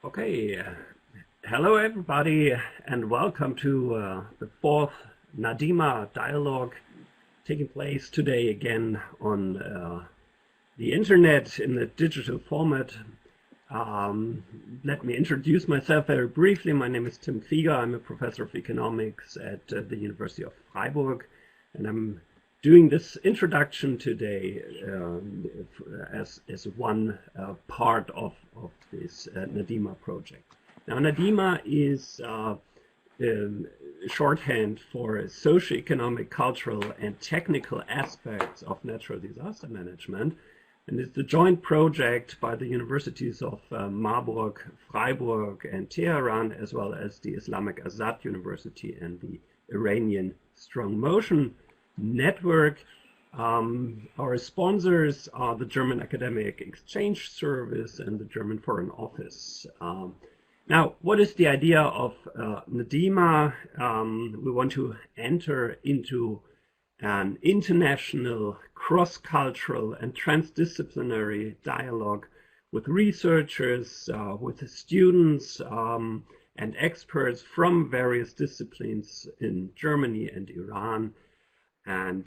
Okay, hello everybody, and welcome to the fourth NaDiMa dialogue taking place today again on the internet in the digital format. Let me introduce myself very briefly. My name is Tim Krieger. I'm a professor of economics at the University of Freiburg, and I'm doing this introduction today as one part of this NaDiMa project. Now, NaDiMa is shorthand for socio-economic, cultural, and technical aspects of natural disaster management. And it's a joint project by the universities of Marburg, Freiburg, and Tehran, as well as the Islamic Azad University and the Iranian Strong Motion Network. Our sponsors are the German Academic Exchange Service and the German Foreign Office. Now, what is the idea of NaDiMa? We want to enter into an international, cross-cultural, and transdisciplinary dialogue with researchers, with students, and experts from various disciplines in Germany and Iran. And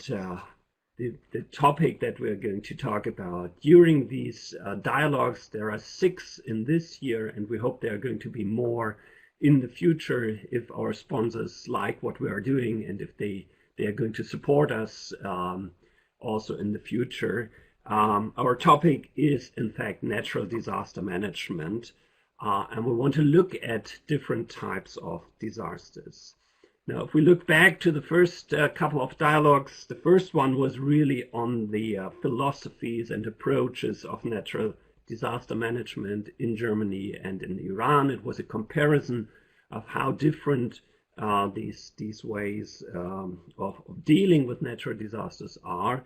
the topic that we're going to talk about during these dialogues, there are 6 in this year, and we hope there are going to be more in the future if our sponsors like what we are doing and if they are going to support us also in the future. Our topic is, in fact, natural disaster management, and we want to look at different types of disasters. Now, if we look back to the first couple of dialogues, the first one was really on the philosophies and approaches of natural disaster management in Germany and in Iran. It was a comparison of how different these ways of dealing with natural disasters are.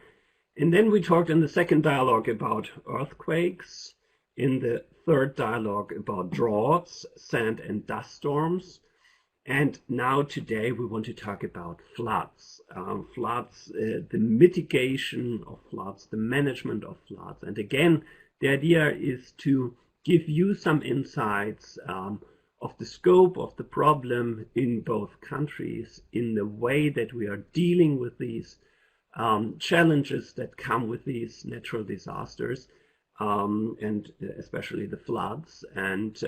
And then we talked in the second dialogue about earthquakes, in the third dialogue about droughts, sand and dust storms. And now today we want to talk about floods, the mitigation of floods, the management of floods. And again, the idea is to give you some insights of the scope of the problem in both countries, in the way that we are dealing with these challenges that come with these natural disasters, and especially the floods. And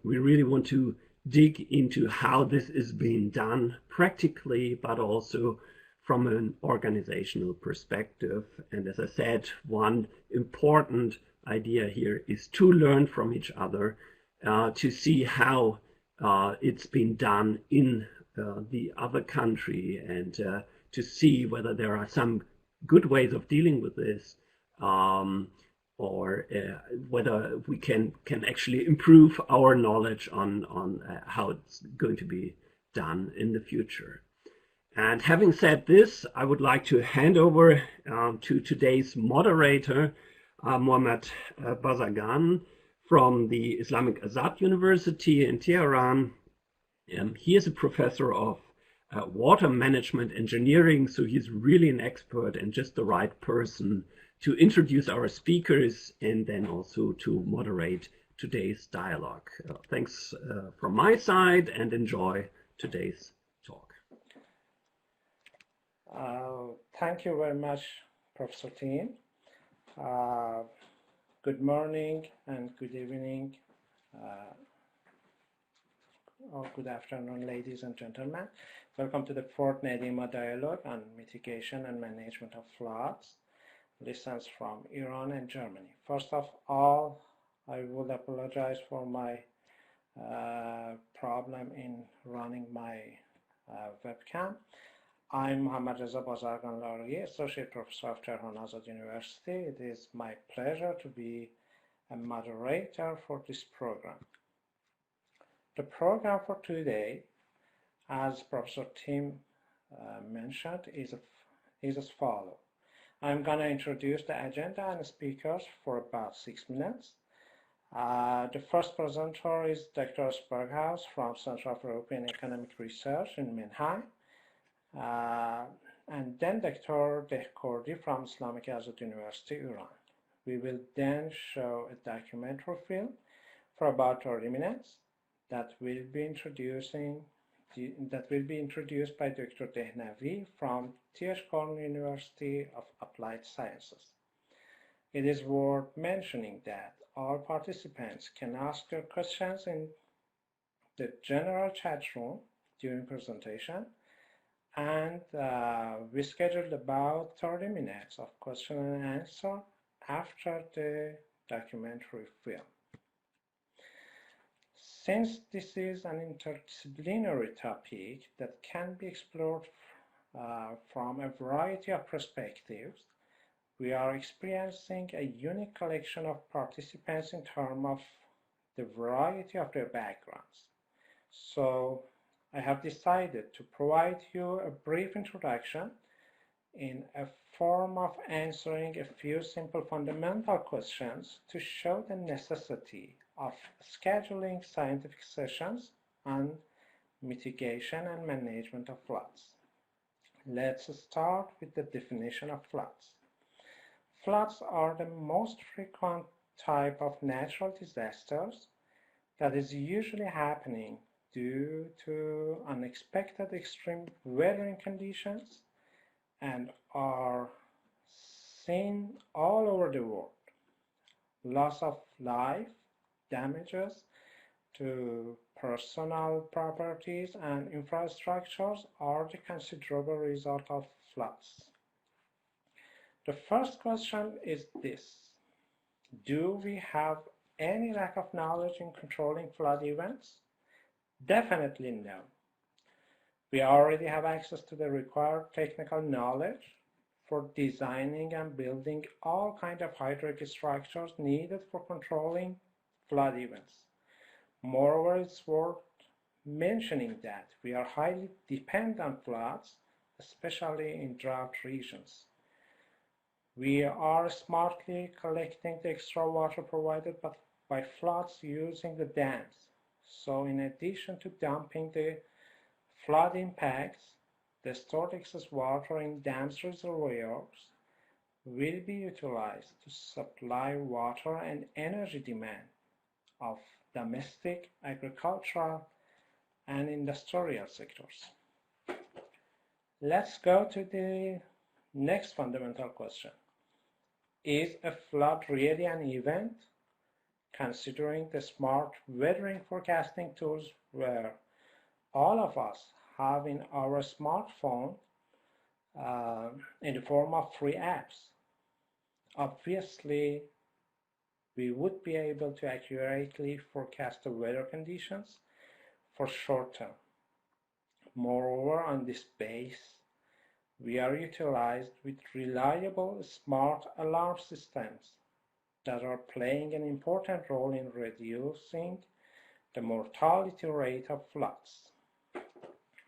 we really want to dig into how this is being done practically, but also from an organizational perspective. And as I said, one important idea here is to learn from each other, to see how it's been done in the other country, and to see whether there are some good ways of dealing with this, or whether we can actually improve our knowledge on how it's going to be done in the future. And having said this, I would like to hand over to today's moderator, Mohammad Bazargan from the Islamic Azad University in Tehran. He is a professor of water management engineering, so he's really an expert and just the right person to introduce our speakers and then also to moderate today's dialogue. Thanks from my side, and enjoy today's talk. Thank you very much, Professor Tim. Good morning and good evening, or good afternoon, ladies and gentlemen. Welcome to the fourth NaDiMa dialogue on mitigation and management of floods. Listens from Iran and Germany. First of all, I would apologize for my problem in running my webcam. I'm Mohammad Reza Bazargan Lari, Associate Professor of Tehran Azad University. It is my pleasure to be a moderator for this program. The program for today, as Professor Tim mentioned, is as follows. I'm going to introduce the agenda and speakers for about 6 minutes. The first presenter is Dr. Berghaus from Center for European Economic Research in Mannheim, and then Dr. Dehkordi from Islamic Azad University, Iran. We will then show a documentary film for about 30 minutes that will be introduced by Dr. Dehnavi from T.H. Cornell University of Applied Sciences. It is worth mentioning that all participants can ask their questions in the general chat room during presentation, and we scheduled about 30 minutes of question and answer after the documentary film. Since this is an interdisciplinary topic that can be explored from a variety of perspectives, we are experiencing a unique collection of participants in terms of the variety of their backgrounds. So I have decided to provide you a brief introduction in a form of answering a few simple fundamental questions to show the necessity of scheduling scientific sessions on mitigation and management of floods. Let's start with the definition of floods. Floods are the most frequent type of natural disasters that is usually happening due to unexpected extreme weathering conditions and are seen all over the world. Loss of life, damages to personal properties and infrastructures are the considerable result of floods. The first question is this: do we have any lack of knowledge in controlling flood events? Definitely no. We already have access to the required technical knowledge for designing and building all kinds of hydraulic structures needed for controlling flood events. Moreover, it's worth mentioning that we are highly dependent on floods, especially in drought regions. We are smartly collecting the extra water provided by floods using the dams. So in addition to dumping the flood impacts, the stored excess water in dams reservoirs will be utilized to supply water and energy demand of domestic, agricultural, and industrial sectors. Let's go to the next fundamental question. Is a flood really an event? Considering the smart weathering forecasting tools where all of us have in our smartphone in the form of free apps, obviously we would be able to accurately forecast the weather conditions for short term. Moreover, on this base, we are utilized with reliable smart alarm systems that are playing an important role in reducing the mortality rate of floods.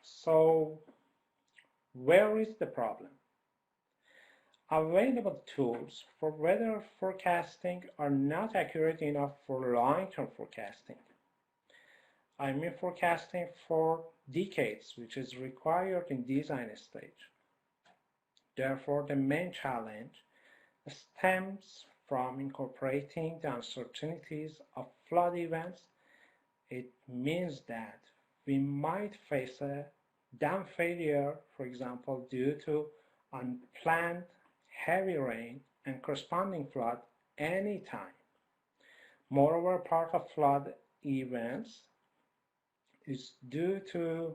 So, where is the problem? Available tools for weather forecasting are not accurate enough for long-term forecasting. I mean forecasting for decades, which is required in design stage. Therefore, the main challenge stems from incorporating the uncertainties of flood events. It means that we might face a dam failure, for example, due to unplanned heavy rain and corresponding flood anytime. Moreover, part of flood events is due to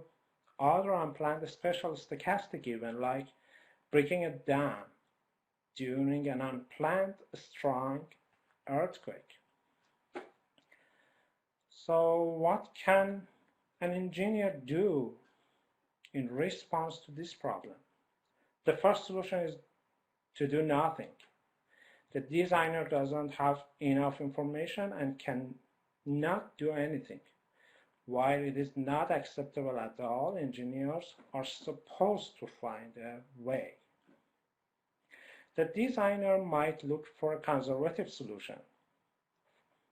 other unplanned special stochastic event like breaking a dam during an unplanned strong earthquake. So what can an engineer do in response to this problem? The first solution is to do nothing. The designer doesn't have enough information and cannot do anything. While it is not acceptable at all, engineers are supposed to find a way. The designer might look for a conservative solution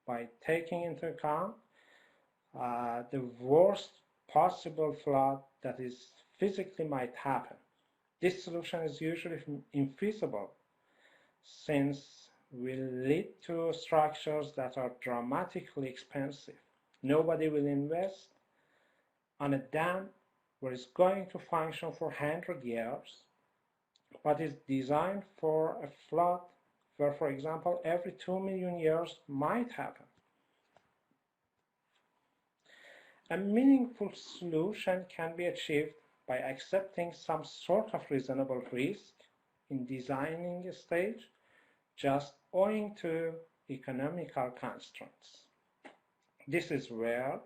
by taking into account the worst possible flood that is physically might happen. This solution is usually infeasible since will lead to structures that are dramatically expensive. Nobody will invest on a dam where it's going to function for 100 years, but is designed for a flood where, for example, every 2 million years might happen. A meaningful solution can be achieved by accepting some sort of reasonable risk in designing a stage, just owing to economical constraints. This is where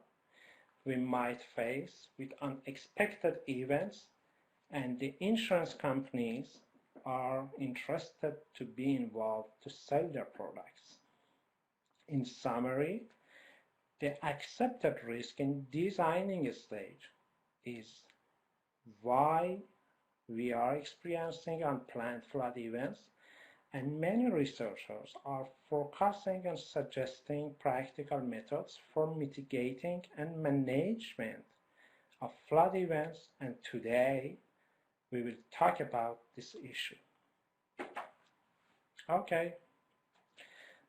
we might face with unexpected events, and the insurance companies are interested to be involved to sell their products. In summary, the accepted risk in designing a stage is why we are experiencing unplanned flood events, and many researchers are focusing on suggesting practical methods for mitigating and management of flood events, and today we will talk about this issue. Okay,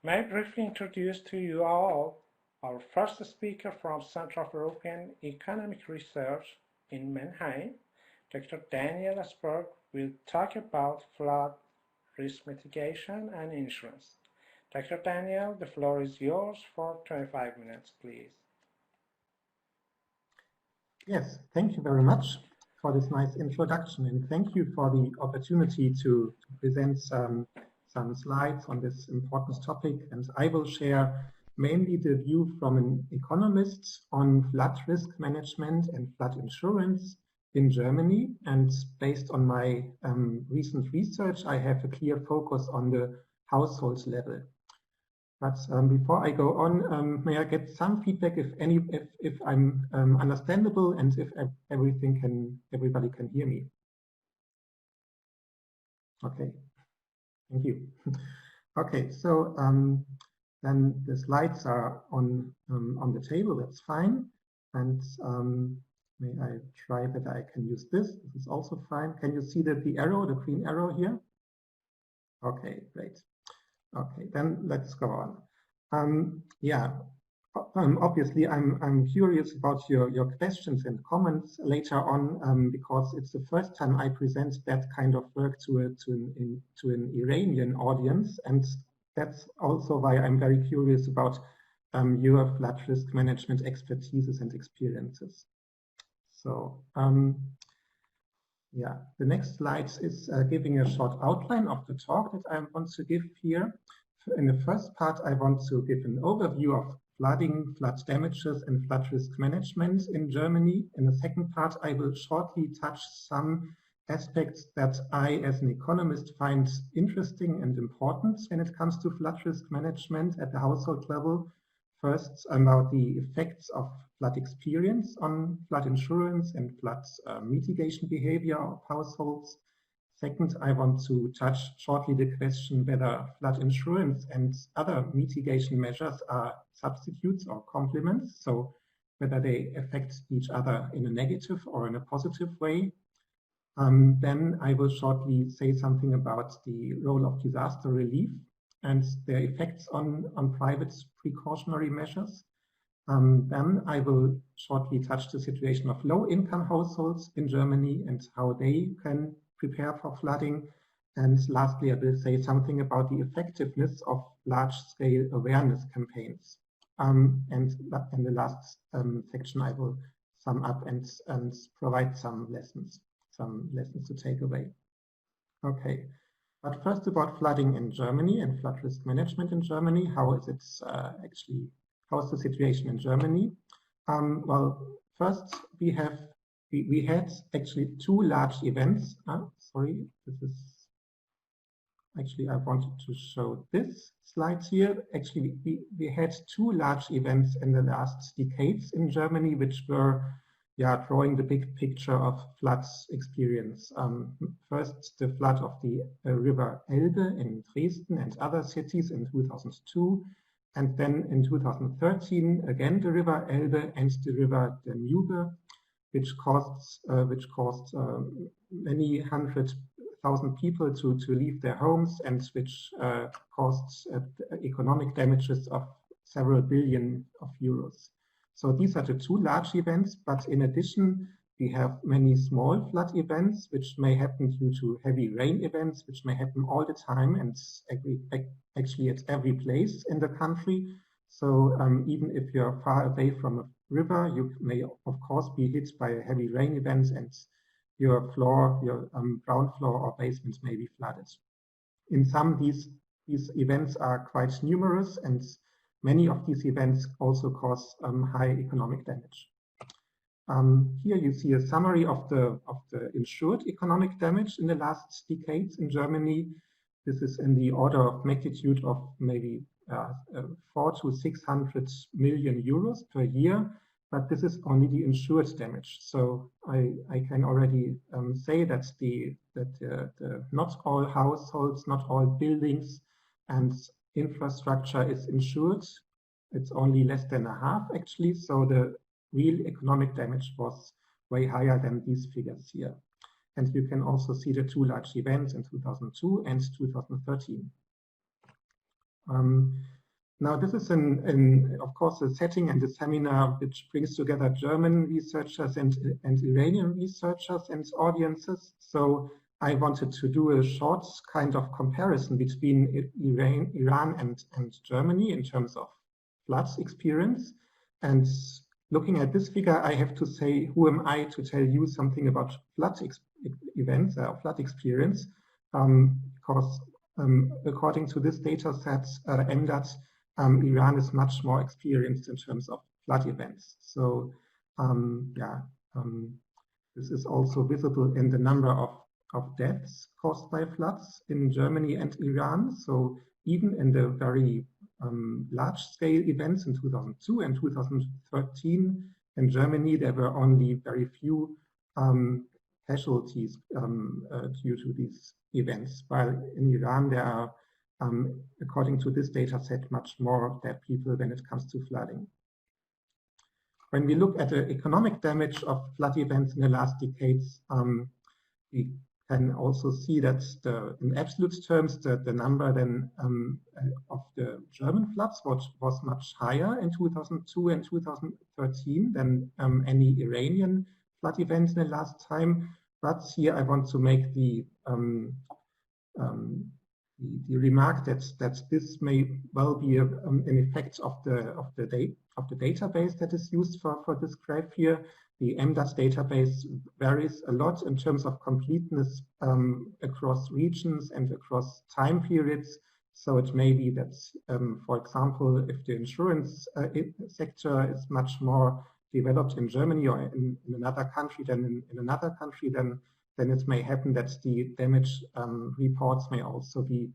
may I briefly introduce to you all our first speaker from Center of European Economic Research in Mannheim. Dr. Daniel Asperg will talk about flood risk mitigation and insurance. Dr. Daniel, the floor is yours for 25 minutes, please. Yes, thank you very much for this nice introduction, and thank you for the opportunity to present some slides on this important topic. And I will share mainly the view from an economist on flood risk management and flood insurance in Germany. And based on my recent research, I have a clear focus on the household level. But before I go on, may I get some feedback if I'm understandable and if everybody can hear me? Okay, thank you. Okay, so then the slides are on the table. That's fine. And may I try whether I can use this? This is also fine. Can you see the arrow, the green arrow here? Okay, great. Okay, then let's go on. Yeah, obviously I'm curious about your questions and comments later on because it's the first time I present that kind of work to an Iranian audience, and that's also why I'm very curious about your flood risk management expertises and experiences. So yeah, the next slide is giving a short outline of the talk that I want to give here. In the first part, I want to give an overview of flooding, flood damages, and flood risk management in Germany. In the second part, I will shortly touch some aspects that I, as an economist, find interesting and important when it comes to flood risk management at the household level. First, about the effects of flood experience on flood insurance and flood mitigation behavior of households. Second, I want to touch shortly the question whether flood insurance and other mitigation measures are substitutes or complements, so whether they affect each other in a negative or in a positive way. Then I will shortly say something about the role of disaster relief and their effects on private precautionary measures. Then I will shortly touch the situation of low-income households in Germany and how they can prepare for flooding. And lastly, I will say something about the effectiveness of large-scale awareness campaigns. And in the last section, I will sum up and provide some lessons to take away. Okay. But first about flooding in Germany and flood risk management in Germany. How is it how's the situation in Germany? Well, first we had actually two large events. Sorry, this is actually I wanted to show this slide here. Actually, we had two large events in the last decades in Germany, which were drawing the big picture of floods experience. First, the flood of the river Elbe in Dresden and other cities in 2002. And then in 2013, again, the river Elbe and the river Danube, which caused many hundred 100,000 people to leave their homes, and which caused economic damages of several billion of euros. So these are the two large events, but in addition, we have many small flood events, which may happen due to heavy rain events, which may happen all the time and actually at every place in the country. So even if you're far away from a river, you may of course be hit by a heavy rain event, and your floor, your ground floor or basement may be flooded. In some, these events are quite numerous, and many of these events also cause high economic damage. Here you see a summary of the insured economic damage in the last decades in Germany. This is in the order of magnitude of maybe 400 to 600 million euros per year, but this is only the insured damage. So I can already say that not all households, not all buildings and infrastructure is insured. It's only less than a half actually. So the real economic damage was way higher than these figures here. And you can also see the two large events in 2002 and 2013. Now this is of course a setting and a seminar which brings together German researchers and Iranian researchers and audiences. So I wanted to do a short kind of comparison between Iran and Germany in terms of floods experience. And looking at this figure, I have to say, who am I to tell you something about flood events or flood experience? Because according to this data set, EMDAT, Iran is much more experienced in terms of flood events. So this is also visible in the number of deaths caused by floods in Germany and Iran. So even in the very large-scale events in 2002 and 2013 in Germany, there were only very few casualties due to these events, while in Iran there are, according to this data set, much more dead people when it comes to flooding. When we look at the economic damage of flood events in the last decades, we can also see that in absolute terms, the number then of the German floods was much higher in 2002 and 2013 than any Iranian flood event in the last time. But here I want to make the remark that this may well be an effect of the database that is used for this graph here. The EMDAT database varies a lot in terms of completeness across regions and across time periods. So it may be that, for example, if the insurance sector is much more developed in Germany or in another country than in another country, then it may happen that the damage reports may also be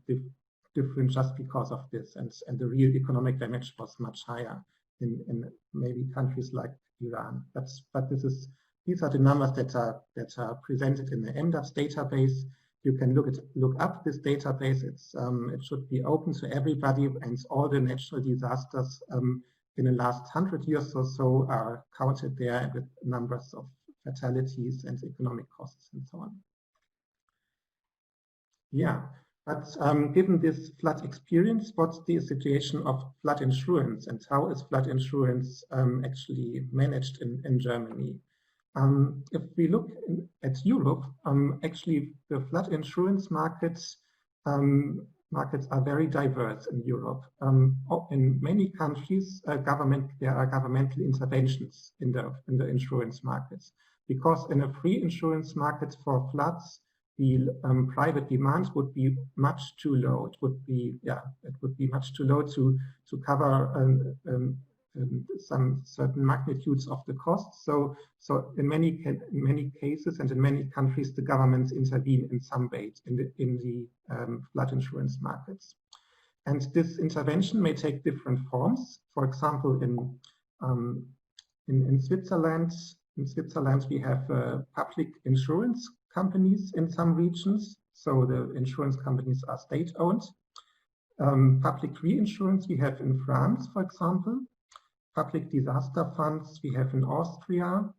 different just because of this, and the real economic damage was much higher in maybe countries like Iran. But these are the numbers that are presented in the EMDAT database. You can look up this database. It should be open to everybody, and all the natural disasters in the last 100 years or so are counted there with numbers of fatalities and economic costs and so on. Yeah, but given this flood experience, what's the situation of flood insurance, and how is flood insurance actually managed in Germany? If we look at Europe, actually the flood insurance markets are very diverse in Europe. In many countries, there are governmental interventions in the insurance markets, because in a free insurance market for floods, the private demand would be much too low. It would be much too low to cover some certain magnitudes of the costs. So in many cases and in many countries, the governments intervene in some way in the flood insurance markets. And this intervention may take different forms. For example, in Switzerland, we have public insurance companies in some regions. So the insurance companies are state-owned. Public reinsurance we have in France, for example. Public disaster funds we have in Austria.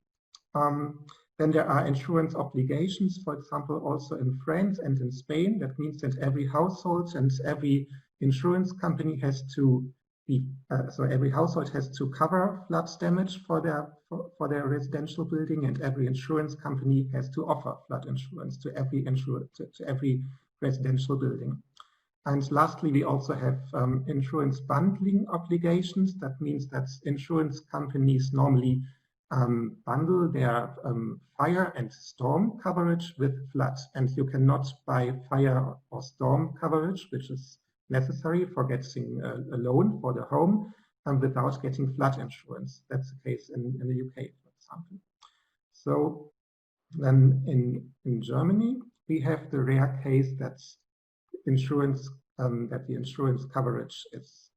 Then there are insurance obligations, for example, also in France and in Spain. That means that every household and every insurance company has to be, so every household has to cover flood damage for their residential building, and every insurance company has to offer flood insurance to every residential building. And lastly, we also have insurance bundling obligations. That means that insurance companies normally bundle their fire and storm coverage with flood. And you cannot buy fire or storm coverage, which is necessary for getting a loan for the home, without getting flood insurance. That's the case in the UK, for example. So then in Germany, we have the rare case that insurance that the insurance coverage is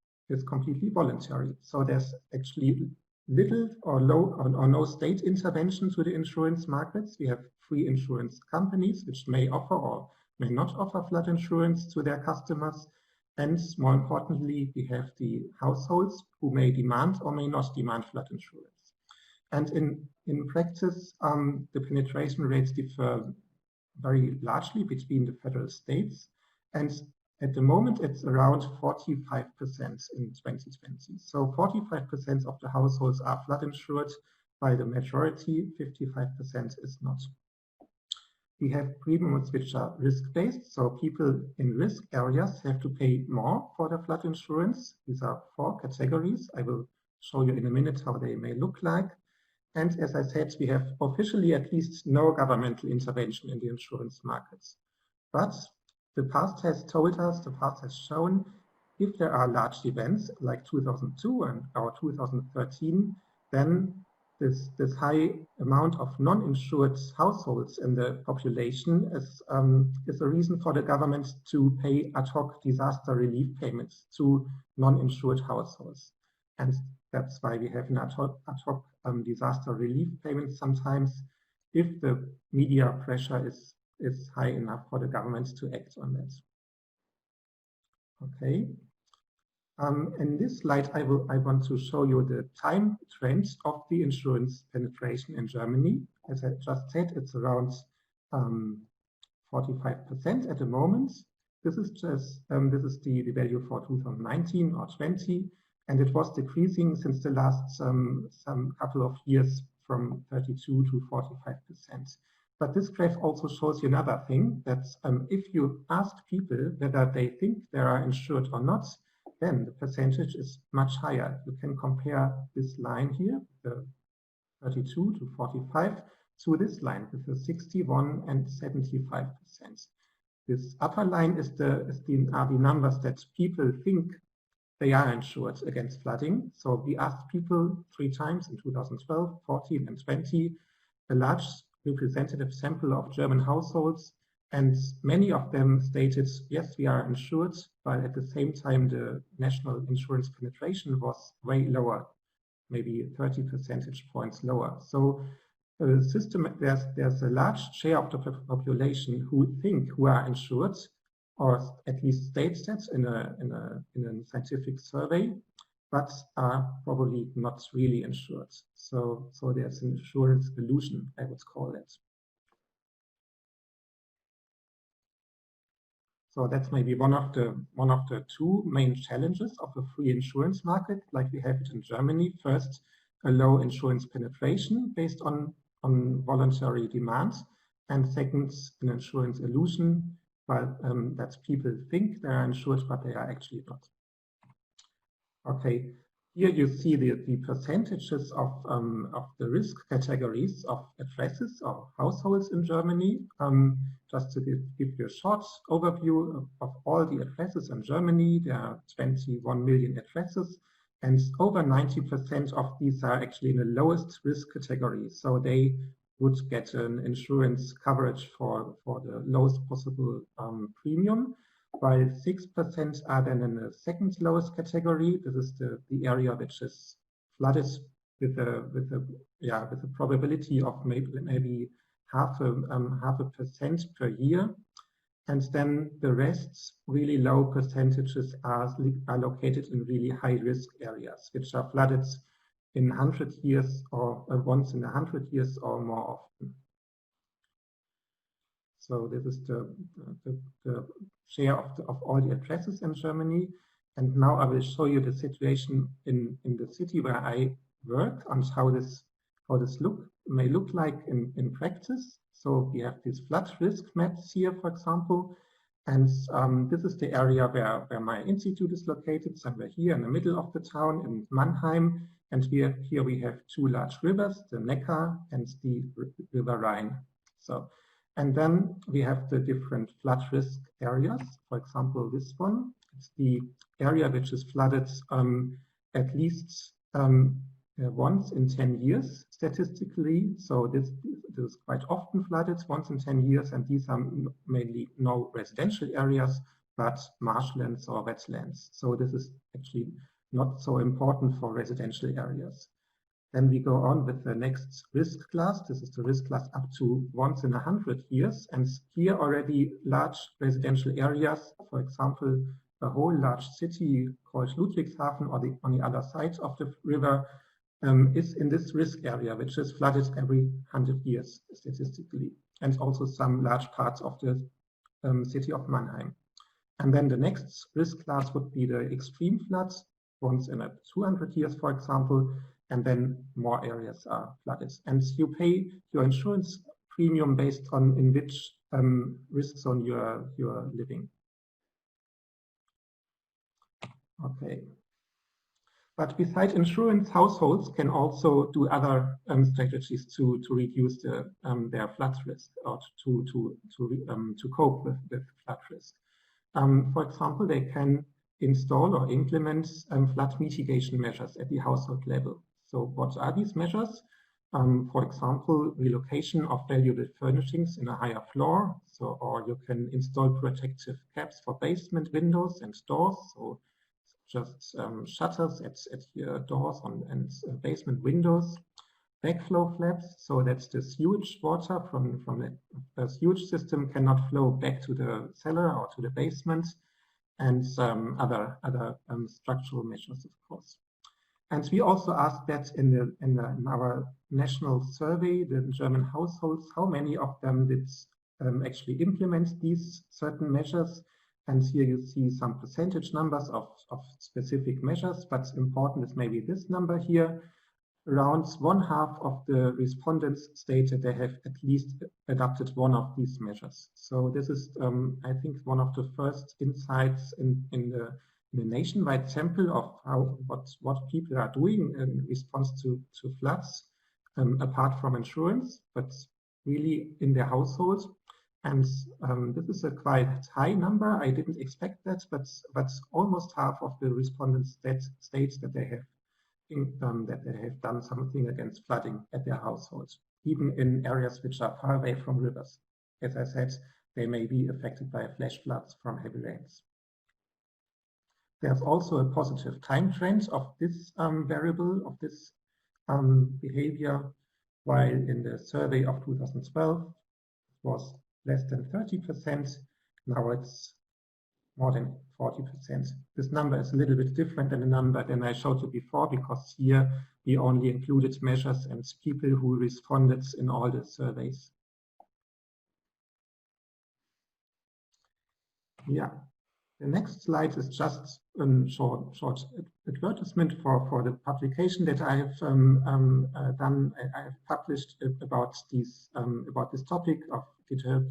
completely voluntary. So there's actually little or no state intervention to the insurance markets. We have free insurance companies which may offer or may not offer flood insurance to their customers. And more importantly, we have the households who may demand or may not demand flood insurance. And in practice, the penetration rates differ very largely between the federal states. And at the moment, it's around 45% in 2020. So 45% of the households are flood insured, while the majority, 55%, is not. We have premiums which are risk-based, so people in risk areas have to pay more for the flood insurance. These are 4 categories. I will show you in a minute how they may look like. And as I said, we have officially at least no governmental intervention in the insurance markets. But the past has told us, the past has shown, if there are large events like 2002 or 2013, then this high amount of non-insured households in the population is a reason for the government to pay ad hoc disaster relief payments to non-insured households. And that's why we have an ad hoc disaster relief payments sometimes, if the media pressure is high enough for the government to act on that. Okay. In this slide, I want to show you the time trends of the insurance penetration in Germany. As I just said, it's around 45% at the moment. This is just the value for 2019 or 20, and it was decreasing since the last some couple of years from 32 to 45%. But this graph also shows you another thing, that if you ask people whether they think they are insured or not, then the percentage is much higher. You can compare this line here, the 32 to 45, to this line with the 61 and 75%. This upper line are the numbers that people think they are insured against flooding. So we asked people 3 times in 2012, 14 and 20, a large representative sample of German households, and many of them stated, yes, we are insured, but at the same time the national insurance penetration was way lower, maybe 30 percentage points lower. So there's a large share of the population who are insured, or at least states that in a scientific survey, but are probably not really insured. So there's an insurance illusion, I would call it. So that's maybe one of the 2 main challenges of a free insurance market, like we have it in Germany. First, a low insurance penetration based on voluntary demand, and second, an insurance illusion, that people think they are insured, but they are actually not. Okay, here you see the percentages of the risk categories of addresses or households in Germany. Just to give you a short overview of all the addresses in Germany, there are 21 million addresses, and over 90% of these are actually in the lowest risk category. So they would get an insurance coverage for the lowest possible premium, while 6% are then in the second lowest category. This is the area which is flooded with a probability of maybe half a percent per year, and then the rest, really low percentages, are located in really high risk areas, which are flooded in 100 years or once in 100 years or more often. So this is the share of all the addresses in Germany. And now I will show you the situation in the city where I work and how this may look like in practice. So we have these flood risk maps here, for example. And this is the area where my institute is located, somewhere here in the middle of the town in Mannheim. And here we have two large rivers, the Neckar and the River Rhine. So, and then we have the different flood risk areas. For example, this one, it's the area which is flooded at least once in 10 years statistically. So this is quite often flooded once in 10 years, and these are mainly no residential areas, but marshlands or wetlands. So this is actually not so important for residential areas. Then we go on with the next risk class. This is the risk class up to once in 100 years. And here already large residential areas, for example, a whole large city called Ludwigshafen or on the other side of the river is in this risk area, which is flooded every 100 years statistically, and also some large parts of the city of Mannheim. And then the next risk class would be the extreme floods, once in 200 years, for example, and then more areas are flooded. And you pay your insurance premium based on in which risk zone you're living. Okay. But besides insurance, households can also do other strategies to reduce their flood risk or to cope with flood risk. For example, they can install or implement flood mitigation measures at the household level. So what are these measures? For example, relocation of valuable furnishings in a higher floor. So, or you can install protective caps for basement windows and doors. So just shutters at your doors and basement windows. Backflow flaps, so that the sewage water from the sewage system cannot flow back to the cellar or to the basement, and other structural measures, of course. And we also asked that in our national survey, the German households, how many of them did actually implement these certain measures. And here you see some percentage numbers of specific measures, but important is maybe this number here. Around 1/2 of the respondents stated they have at least adopted one of these measures. So this is, I think, one of the first insights in the nationwide sample of what people are doing in response to floods, apart from insurance, but really in their households. And this is a quite high number. I didn't expect that, but almost half of the respondents states that they have done something against flooding at their households, even in areas which are far away from rivers. As I said, they may be affected by flash floods from heavy rains. There's also a positive time trend of this variable, of this behavior, while in the survey of 2012 it was less than 30%. Now it's more than 40%. This number is a little bit different than the number than I showed you before, because here we only included measures and people who responded in all the surveys. Yeah, the next slide is just a short advertisement for the publication that I have done. I have published about this topic of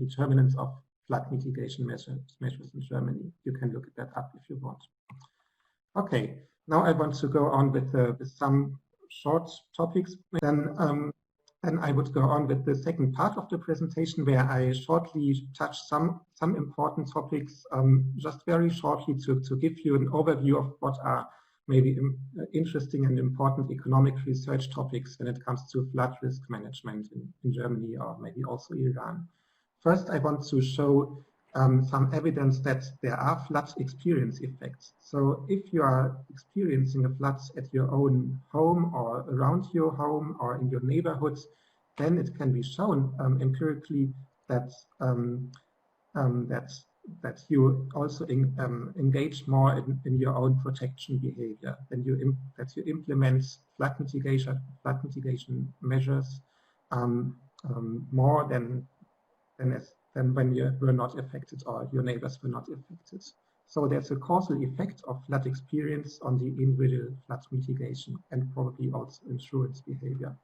determinants of flood mitigation measures in Germany. You can look that up if you want. Okay, now I want to go on with some short topics. Then I would go on with the second part of the presentation, where I shortly touch some important topics, just very shortly to give you an overview of what are maybe interesting and important economic research topics when it comes to flood risk management in Germany or maybe also Iran. First, I want to show some evidence that there are flood experience effects. So if you are experiencing a flood at your own home or around your home or in your neighborhoods, then it can be shown empirically that that you also engage more in your own protection behavior, that you implement flood mitigation measures more than than when you were not affected or your neighbors were not affected. So there's a causal effect of flood experience on the individual flood mitigation and probably also insurance behavior.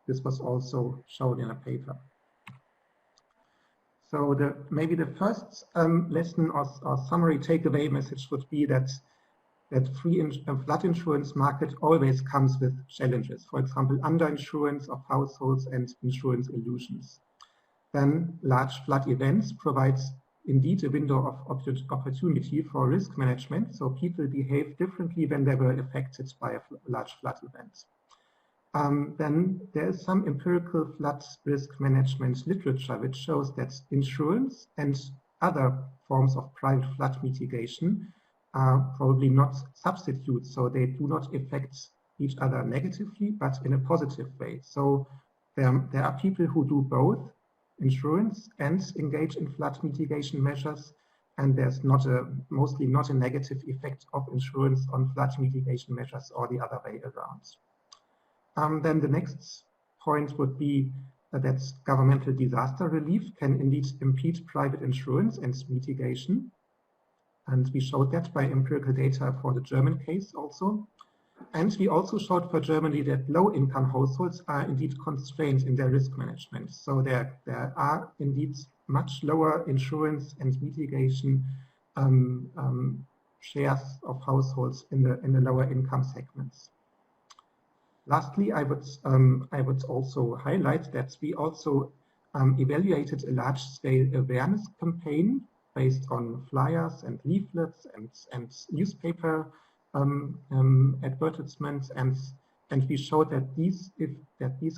This was also shown in a paper. So maybe the first lesson or summary takeaway message would be that flood insurance market always comes with challenges. For example, underinsurance of households and insurance illusions. Then large flood events provides indeed a window of opportunity for risk management. So people behave differently when they were affected by a large flood event. Then there is some empirical flood risk management literature which shows that insurance and other forms of private flood mitigation are probably not substitutes, so they do not affect each other negatively, but in a positive way. So there are people who do both insurance and engage in flood mitigation measures, and there's mostly not a negative effect of insurance on flood mitigation measures or the other way around. Then the next point would be that governmental disaster relief can indeed impede private insurance and mitigation. And we showed that by empirical data for the German case also. And we also showed for Germany that low-income households are indeed constrained in their risk management. So there are indeed much lower insurance and mitigation shares of households in the lower income segments. Lastly, I would also highlight that we also evaluated a large-scale awareness campaign based on flyers and leaflets and newspaper advertisements, and we showed that these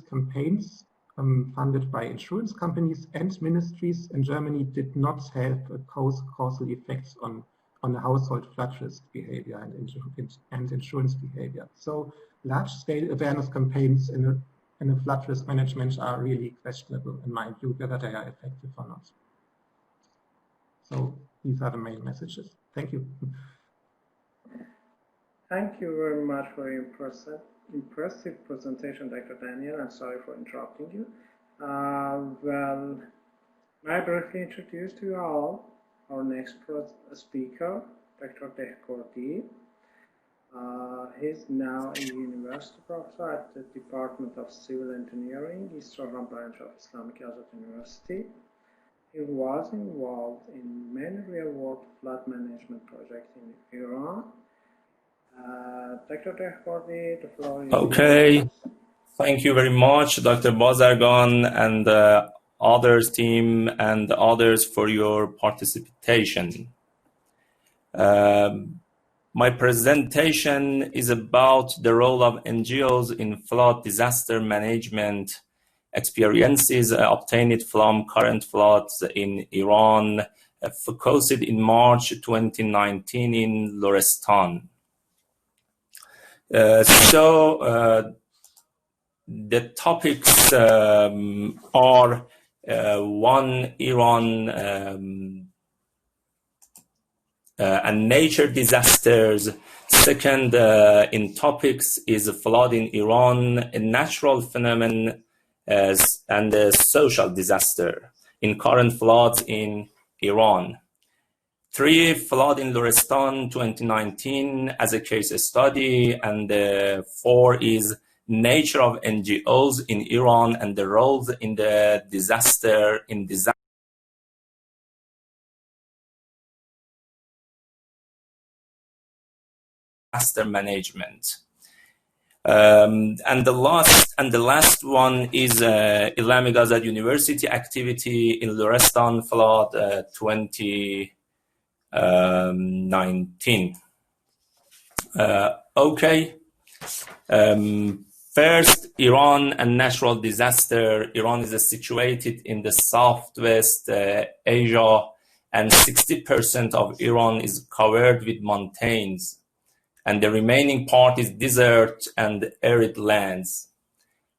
campaigns funded by insurance companies and ministries in Germany did not have a causal effects on the household flood risk behavior and insurance behavior. So large-scale awareness campaigns in a flood risk management are really questionable in my view, whether they are effective or not. So these are the main messages. Thank you. Thank you very much for your impressive presentation, Dr. Daniel. I'm sorry for interrupting you. Well, may I briefly introduce to you all our next speaker, Dr. Dehkordi. He's now a university professor at the Department of Civil Engineering, Eastern branch of Islamic Azad University. He was involved in many real-world flood management projects in Iran. Dr. Dehkordi, the floor is yours. Thank you very much, Dr. Bazargan and the others team and others for your participation. My presentation is about the role of NGOs in flood disaster management experiences obtained from current floods in Iran, focused in March 2019 in Lorestan. The topics are one, Iran and nature disasters. Second, in topics is flood in Iran, a natural phenomenon and a social disaster in current floods in Iran. 3, flood in Lorestan 2019 as a case study, and 4 is nature of NGOs in Iran and the roles in the disaster management. And the last one is Islamic Azad University activity in Lorestan flood 2019. Okay. First, Iran and natural disaster. Iran is situated in the southwest Asia, and 60% of Iran is covered with mountains, and the remaining part is desert and arid lands.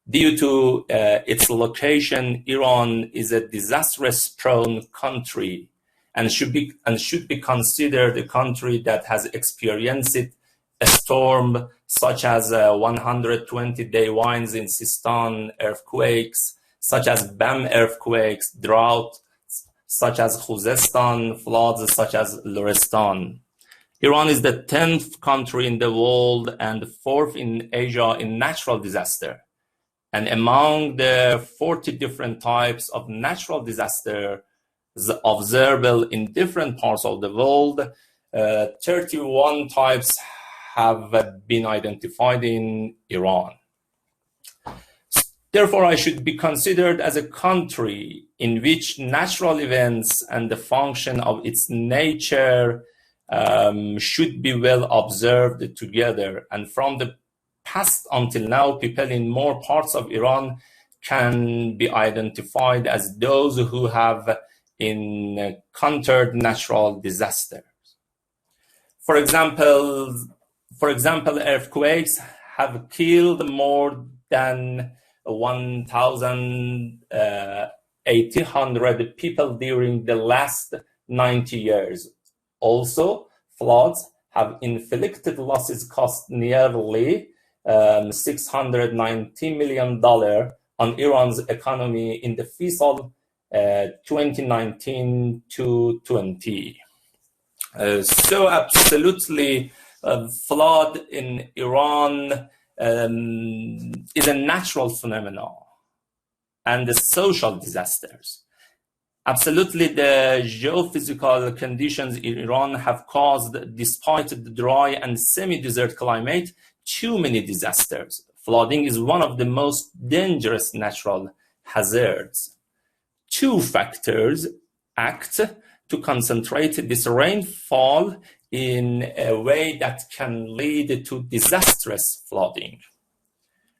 Due to its location, Iran is a disastrous-prone country and should be considered a country that has experienced a storm such as 120-day winds in Sistan, earthquakes such as Bam earthquakes, drought such as Khuzestan, floods such as Lorestan. Iran is the 10th country in the world and 4th in Asia in natural disaster. And among the 40 different types of natural disasters observable in different parts of the world, 31 types have been identified in Iran. Therefore, I should be considered as a country in which natural events and the function of its nature should be well observed together. And from the past until now, people in more parts of Iran can be identified as those who have encountered natural disasters. For example, earthquakes have killed more than 1,800 people during the last 90 years. Also, floods have inflicted losses cost nearly $690 million on Iran's economy in the fiscal 2019-20. So absolutely, flood in Iran is a natural phenomenon and the social disasters. Absolutely, the geophysical conditions in Iran have caused, despite the dry and semi-desert climate, too many disasters. Flooding is one of the most dangerous natural hazards. Two factors act to concentrate this rainfall in a way that can lead to disastrous flooding.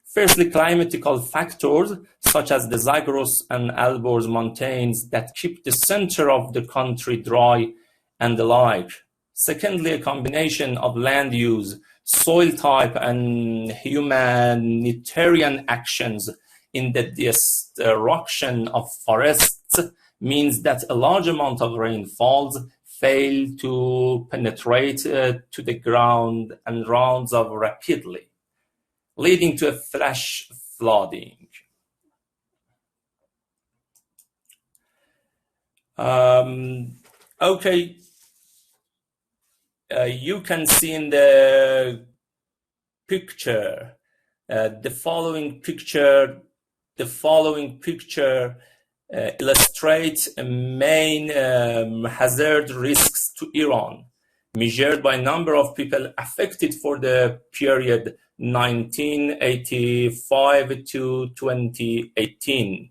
Firstly, climatical factors such as the Zagros and Alborz mountains that keep the center of the country dry and the like. Secondly, a combination of land use, soil type, and humanitarian actions in the destruction of forests means that a large amount of rainfalls fail to penetrate to the ground and runs off rapidly, leading to a flash flooding. You can see in the picture, the following picture illustrates main hazard risks to Iran, measured by number of people affected for the period 1985 to 2018.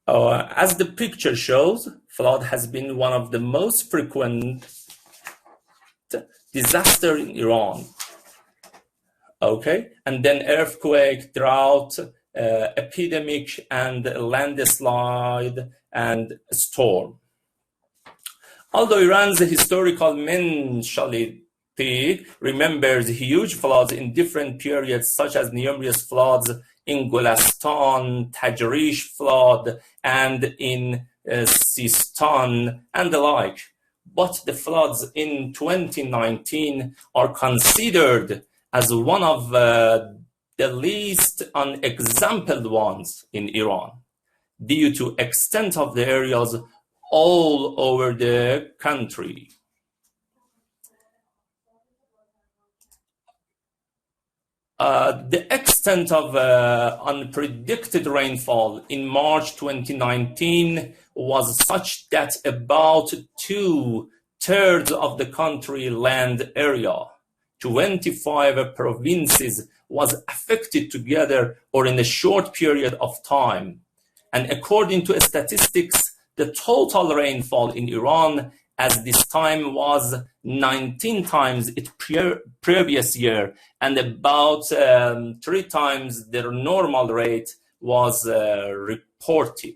As the picture shows, flood has been one of the most frequent disasters in Iran. And then earthquake, drought, epidemic, and landslide and storm. Although Iran's historical mentality remembers huge floods in different periods, such as numerous floods in Golestan, Tajrish flood, and in Sistan, and the like. But the floods in 2019 are considered as one of the least unexampled ones in Iran, due to extent of the areas all over the country. The extent of unpredicted rainfall in March 2019 was such that about 2/3 of the country land area, 25 provinces, was affected together or in a short period of time. And according to statistics, the total rainfall in Iran at this time was 19 times its previous year, and about 3 times the normal rate was reported.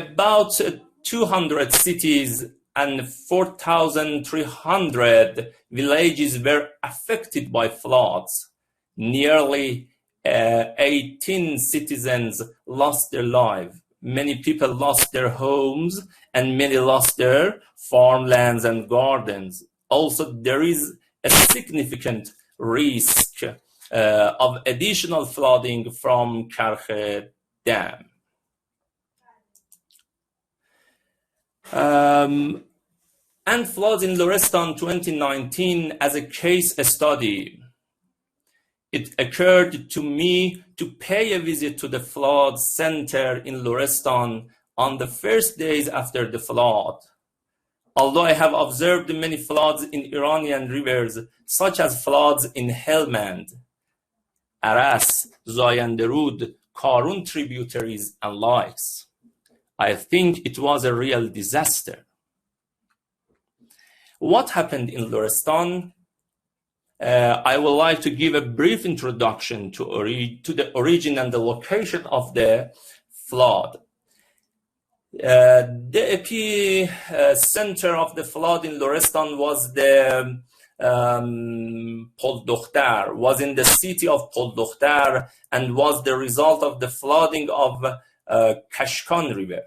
About 200 cities and 4,300 villages were affected by floods. Nearly 18 citizens lost their lives. Many people lost their homes, and many lost their farmlands and gardens. Also, there is a significant risk of additional flooding from Karkh Dam. And floods in Lorestan 2019 as a case study. It occurred to me to pay a visit to the flood center in Lorestan on the first days after the flood. Although I have observed many floods in Iranian rivers, such as floods in Helmand, Aras, Zayanderud, Karun tributaries, and likes, I think it was a real disaster. What happened in Lorestan? I would like to give a brief introduction to the origin and the location of the flood. The epicenter of the flood in Lorestan was the Poldokhtar, was in the city of Poldokhtar, and was the result of the flooding of Kashkan River.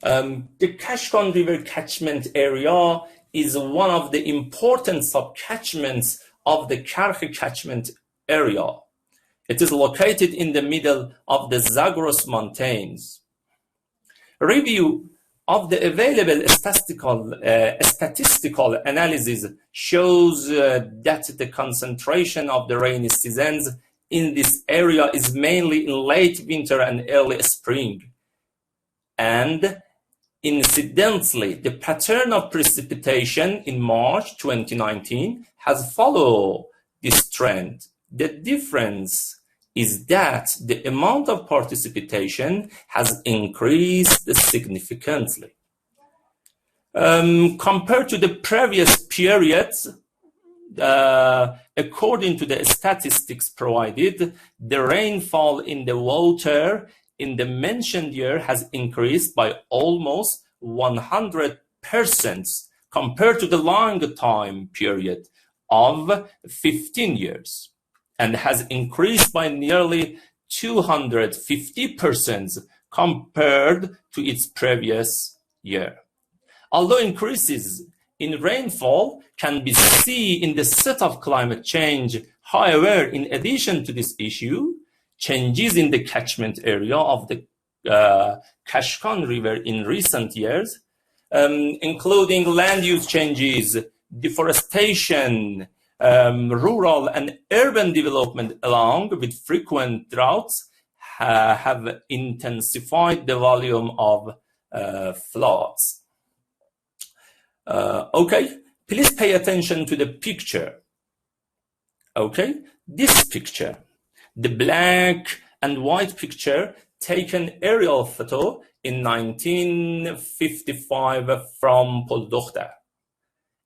The Kashkan River catchment area is one of the important subcatchments of the Karkh catchment area. It is located in the middle of the Zagros Mountains. Review of the available statistical analysis shows that the concentration of the rainy seasons in this area is mainly in late winter and early spring. And incidentally, the pattern of precipitation in March 2019 has followed this trend. The difference is that the amount of precipitation has increased significantly. Compared to the previous periods, according to the statistics provided, the rainfall in the water in the mentioned year has increased by almost 100% compared to the long time period of 15 years, and has increased by nearly 250% compared to its previous year. Although increases in rainfall can be seen in the set of climate change, however, in addition to this issue, changes in the catchment area of the Kashkan River in recent years, including land use changes, deforestation, rural and urban development, along with frequent droughts, have intensified the volume of floods. Okay, please pay attention to the picture. Okay, this picture, the black and white picture taken aerial photo in 1955 from Poldokhtar.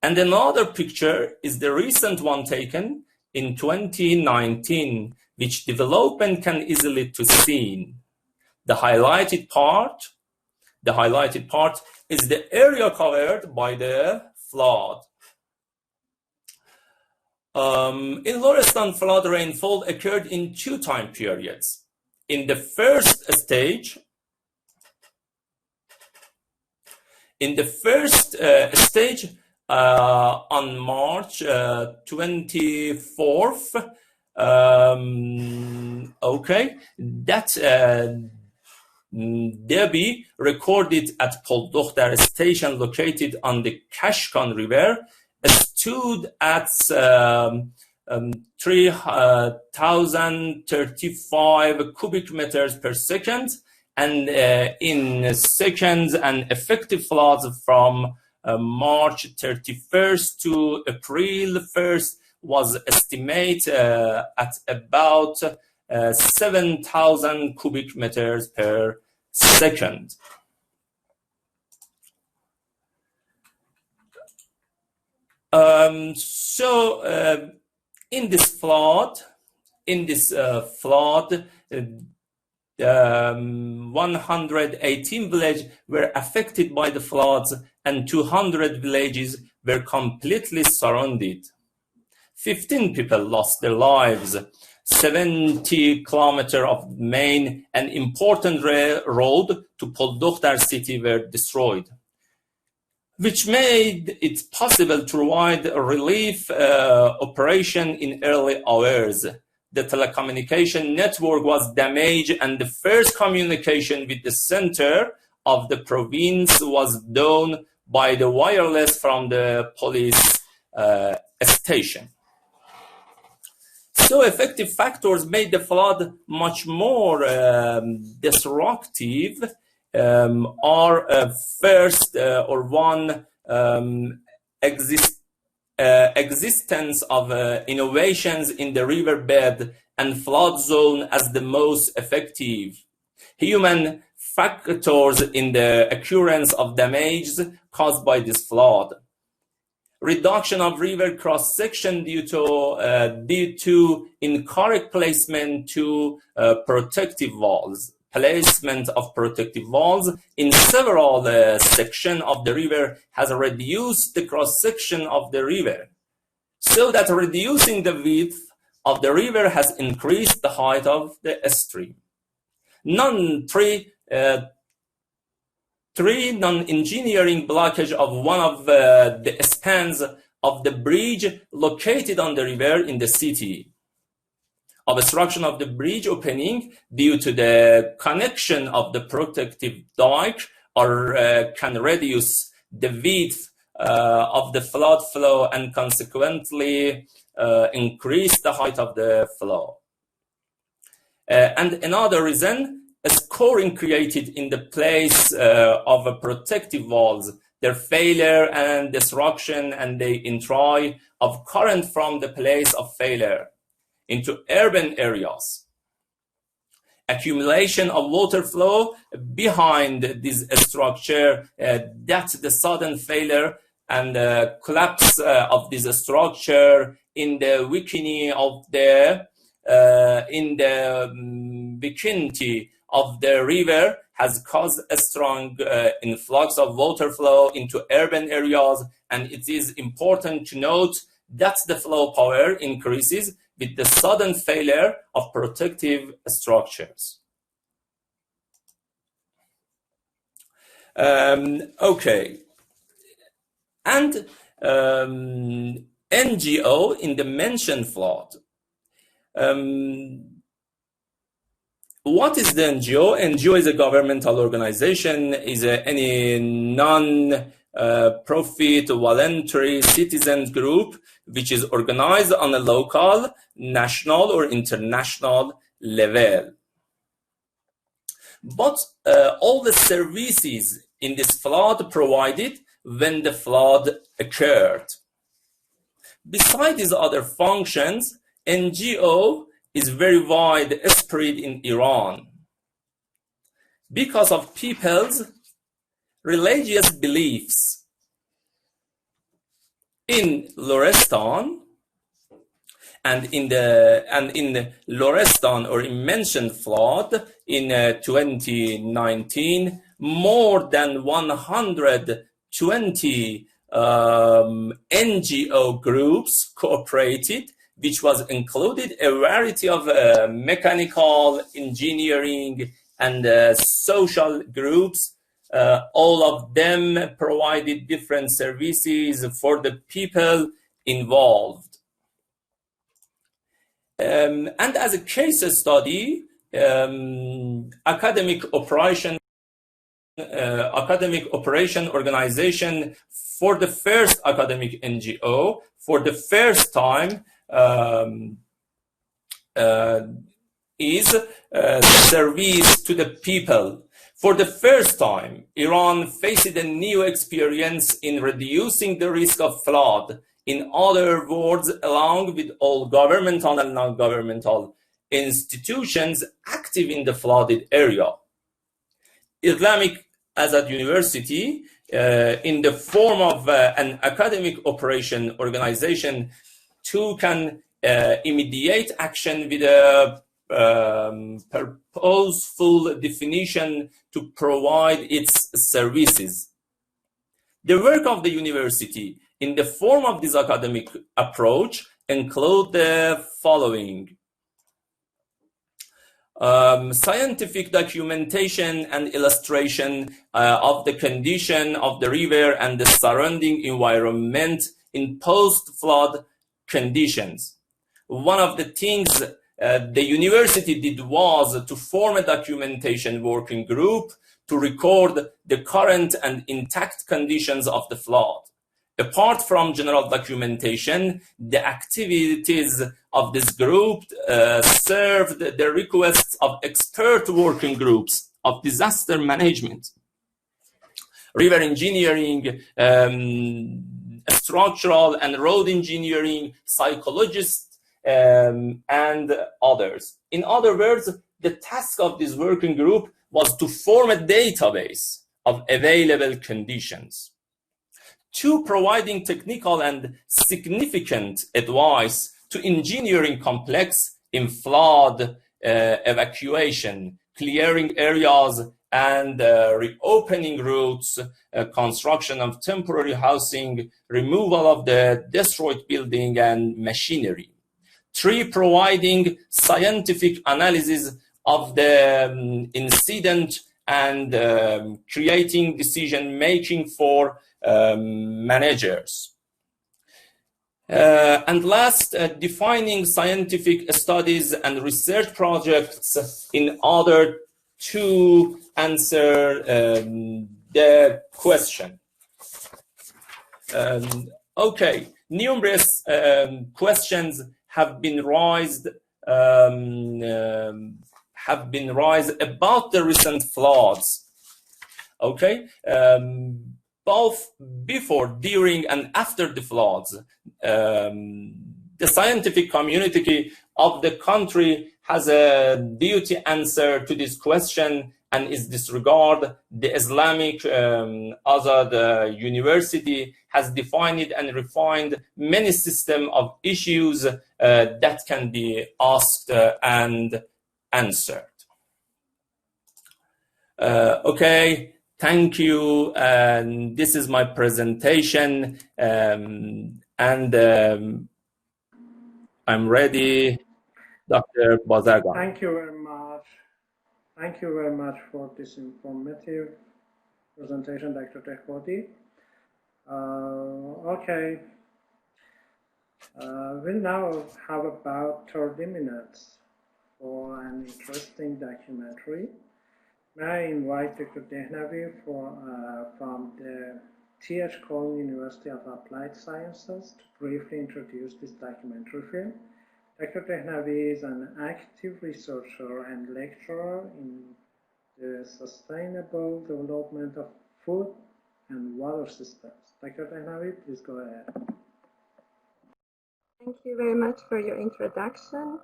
And another picture is the recent one taken in 2019, which development can easily be seen. The highlighted part is the area covered by the flood. In Lorestan, flood rainfall occurred in two time periods. In the first stage, on March 24th, okay, that Debbie recorded at Poldokhtar station located on the Kashkan River stood at 3,035 cubic meters per second, and in seconds, and effective floods from March 31st to April 1st was estimated at about 7,000 cubic meters per second. In this flood, 118 villages were affected by the floods, and 200 villages were completely surrounded. 15 people lost their lives. 70 kilometers of main and important road to Poldokhtar city were destroyed. which made it possible to provide a relief operation in early hours. The telecommunication network was damaged, and the first communication with the center of the province was done by the wireless from the police station. So effective factors made the flood much more disruptive are first or one existence of innovations in the riverbed and flood zone as the most effective. Human factors in the occurrence of damages caused by this flood. Reduction of river cross-section due to incorrect placement to protective walls. Placement of protective walls in several sections of the river has reduced the cross-section of the river, so that reducing the width of the river has increased the height of the stream. Non-engineering blockage of one of the spans of the bridge located on the river in the city. Obstruction of the bridge opening due to the connection of the protective dike or can reduce the width of the flood flow and consequently increase the height of the flow. And another reason, a scoring created in the place of a protective walls, their failure and destruction and the entry of current from the place of failure into urban areas. Accumulation of water flow behind this structure, that's the sudden failure and collapse of this structure in the vicinity of the vicinity of the river has caused a strong influx of water flow into urban areas, and it is important to note that the flow power increases with the sudden failure of protective structures. Okay, and NGO in the mentioned flood. What is the NGO? NGO is a governmental organization, is any non-profit voluntary citizens group which is organized on a local, national, or international level. But all the services in this flood provided when the flood occurred. Besides these other functions, NGO is very widespread in Iran because of people's religious beliefs. In Lorestan and in Lorestan or in mentioned flood in 2019, more than 120 NGO groups cooperated, which was included a variety of mechanical, engineering, and social groups. All of them provided different services for the people involved. And as a case study, academic operation organization for the first academic NGO for the first time is service to the people. For the first time, Iran faced a new experience in reducing the risk of flood. In other words, along with all governmental and non-governmental institutions active in the flooded area. Islamic Azad University, in the form of an academic operation organization, took an immediate action with a purposeful definition to provide its services. The work of the university in the form of this academic approach include the following. Scientific documentation and illustration of the condition of the river and the surrounding environment in post-flood conditions. One of the things the university did was to form a documentation working group to record the current and intact conditions of the flood. Apart from general documentation, the activities of this group served the requests of expert working groups of disaster management, river engineering, structural and road engineering, psychologists, and others. In other words, the task of this working group was to form a database of available conditions. Two, providing technical and significant advice to engineering complex in flood evacuation, clearing areas and reopening routes, construction of temporary housing, removal of the destroyed building and machinery. Three, providing scientific analysis of the incident and creating decision-making for managers. And last, defining scientific studies and research projects in order to answer the question. Okay, numerous questions have been raised about the recent floods. Okay, both before, during, and after the floods, the scientific community of the country has a duty answer to this question and is disregard. The Islamic Azad University has defined and refined many systems of issues that can be asked and answered. Okay. Thank you, and this is my presentation, and I'm ready, Dr. Bazargan. Thank you very much. Thank you very much for this informative presentation, Dr. Dehbodi. Okay, we'll now have about 30 minutes for an interesting documentary. May I invite Dr. Dehnavi from the T.H. Cole University of Applied Sciences to briefly introduce this documentary film. Dr. Dehnavi is an active researcher and lecturer in the sustainable development of food and water systems. Dr. Dehnavi, please go ahead. Thank you very much for your introduction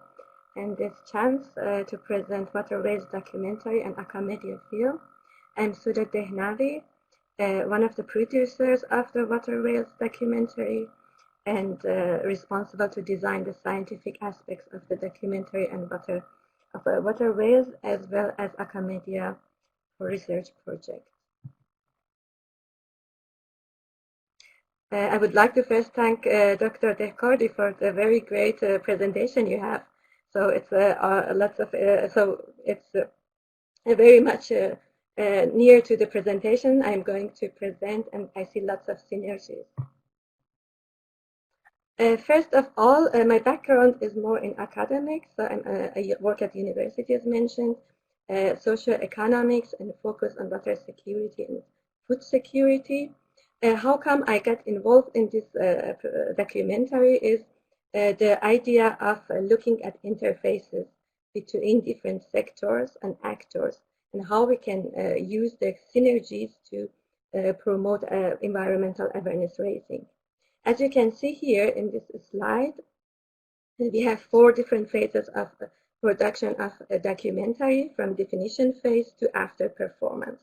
and this chance to present Waterways documentary and Acamedia film. I'm Suda Dehnavi, one of the producers of the Waterways documentary and responsible to design the scientific aspects of the documentary and Waterways, as well as Acamedia for research project. I would like to first thank Dr. Dehkardi for the very great presentation you have. So it's very much near to the presentation I'm going to present, and I see lots of synergies. First of all, my background is more in academics. So I work at university, as mentioned, socio-economics, and focus on water security and food security. How come I got involved in this documentary is the idea of looking at interfaces between different sectors and actors and how we can use the synergies to promote environmental awareness raising. As you can see here in this slide, we have 4 different phases of production of a documentary, from definition phase to after performance.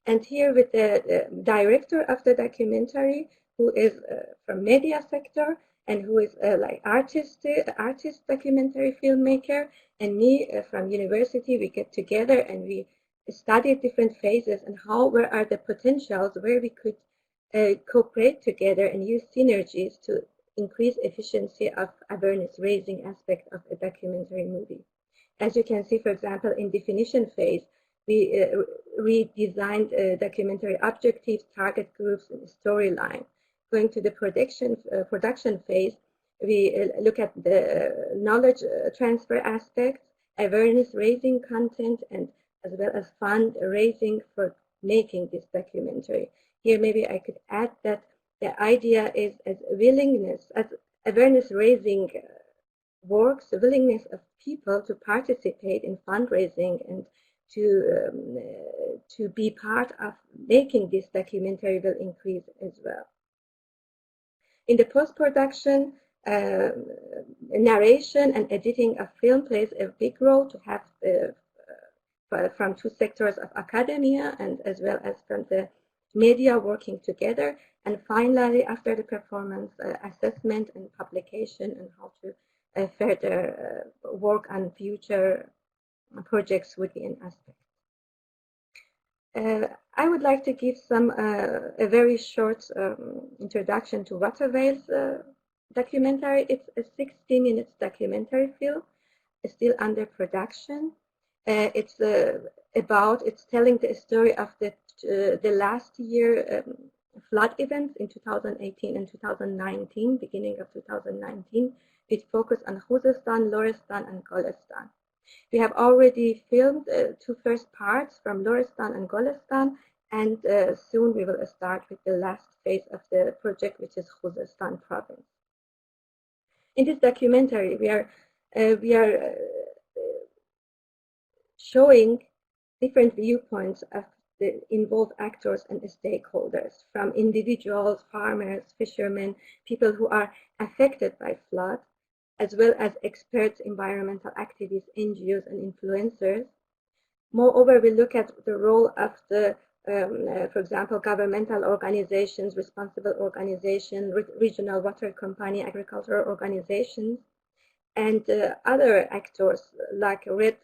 And here with the director of the documentary, who is from media sector, and who is like artist documentary filmmaker, and me from university, we get together and we study different phases and where are the potentials where we could cooperate together and use synergies to increase efficiency of awareness raising aspect of a documentary movie. As you can see, for example, in definition phase, we redesigned documentary objectives, target groups, and storyline. Going to the production phase, we look at the knowledge transfer aspects, awareness raising content, and as well as fund raising for making this documentary. Here maybe I could add that the idea is as willingness, as awareness raising works, the willingness of people to participate in fundraising and to be part of making this documentary will increase as well. In the post-production, narration and editing of film plays a big role to have from two sectors of academia and as well as from the media working together. And finally, after the performance, assessment and publication and how to further work on future projects would be an aspect. I would like to give a very short introduction to Water Whales documentary. It's a 60-minute documentary film. It's still under production. It's telling the story of the last year flood events in 2018 and 2019, beginning of 2019, with focus on Khuzestan, Lorestan, and Golestan. We have already filmed two first parts from Lorestan and Golestan, and soon we will start with the last phase of the project, which is Khuzestan province. In this documentary, we are showing different viewpoints of the involved actors and stakeholders, from individuals, farmers, fishermen, people who are affected by flood, as well as experts, environmental activists, NGOs, and influencers. Moreover, we look at the role of the, for example, governmental organizations, responsible organizations, regional water company, agricultural organizations, and other actors like Red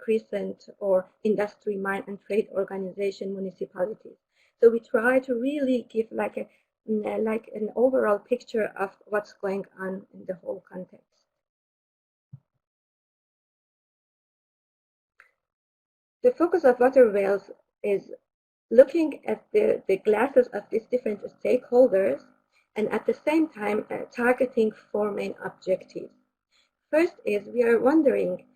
Crescent or industry, mine, and trade organization, municipalities. So we try to really give like an overall picture of what's going on in the whole context. The focus of Water Whales is looking at the glasses of these different stakeholders and at the same time targeting four main objectives. First is we are wondering,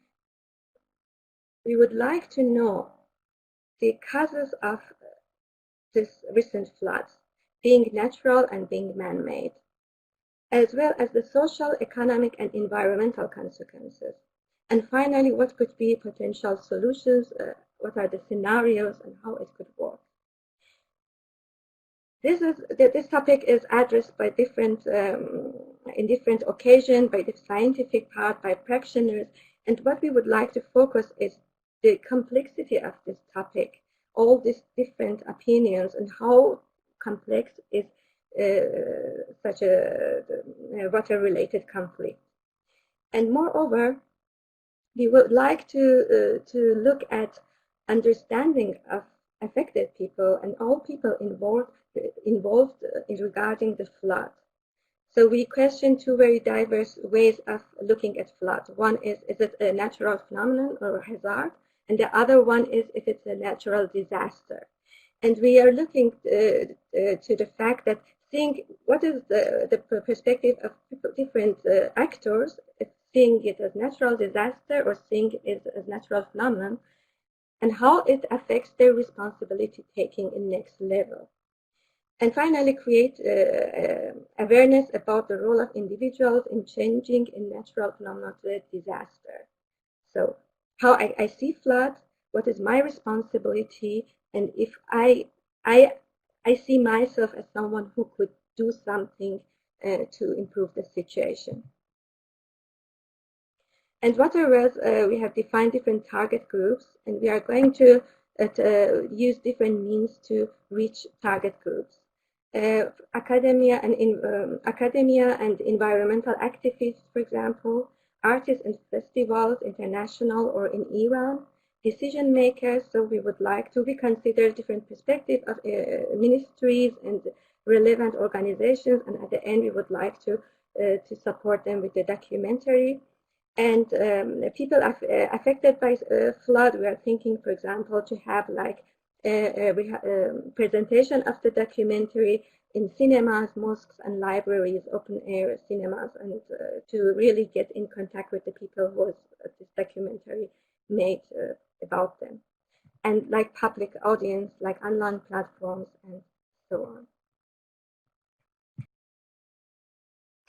we would like to know the causes of this recent floods, being natural and being man-made, as well as the social, economic, and environmental consequences. And finally, what could be potential solutions, what are the scenarios, and how it could work. This topic is addressed by in different occasions, by the scientific part, by practitioners, and what we would like to focus is the complexity of this topic, all these different opinions, and how complex is such a water-related conflict. And moreover, we would like to look at understanding of affected people and all people involved regarding the flood. So we question two very diverse ways of looking at flood. One is it a natural phenomenon or a hazard? And the other one is if it's a natural disaster. And we are looking to the fact that seeing what is the perspective of different actors, seeing it as natural disaster or seeing it as natural phenomenon, and how it affects their responsibility taking in next level. And finally, create awareness about the role of individuals in changing in natural phenomena to a disaster. So how I see flood, what is my responsibility, and if I see myself as someone who could do something to improve the situation. And Water Whales, we have defined different target groups, and we are going to use different means to reach target groups. Academia and environmental activists, for example, artists and festivals, international or in Iran, decision makers. So we would like to reconsider different perspectives of ministries and relevant organizations, and at the end we would like to support them with the documentary. And people affected by flood, we are thinking, for example, to have like a presentation of the documentary in cinemas, mosques, and libraries, open air cinemas, and to really get in contact with the people who was this documentary made about them. And like public audience, like online platforms, and so on.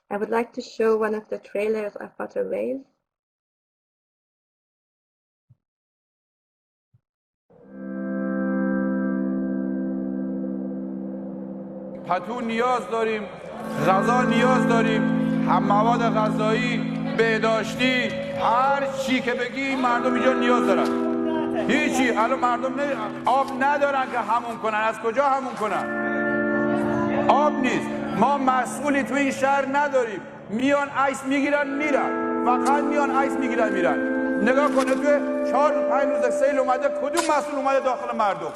I would like to show one of the trailers of Water Whales. پتو نیاز داریم، غذا نیاز داریم، هم مواد غذایی، بهداشتی، هر چی که بگی مردم اینجا نیاز دارن. هیچی الان مردم آب ندارن که همون کنن. از کجا همون کنن؟ آب نیست. ما مسئولی تو این شهر نداریم. میان عکس میگیرن میرن، فقط میان عکس میگیرن میرن. نگاه کنه تو 4-5 روز سیل اومده، کدوم مسئول اومده داخل مردم؟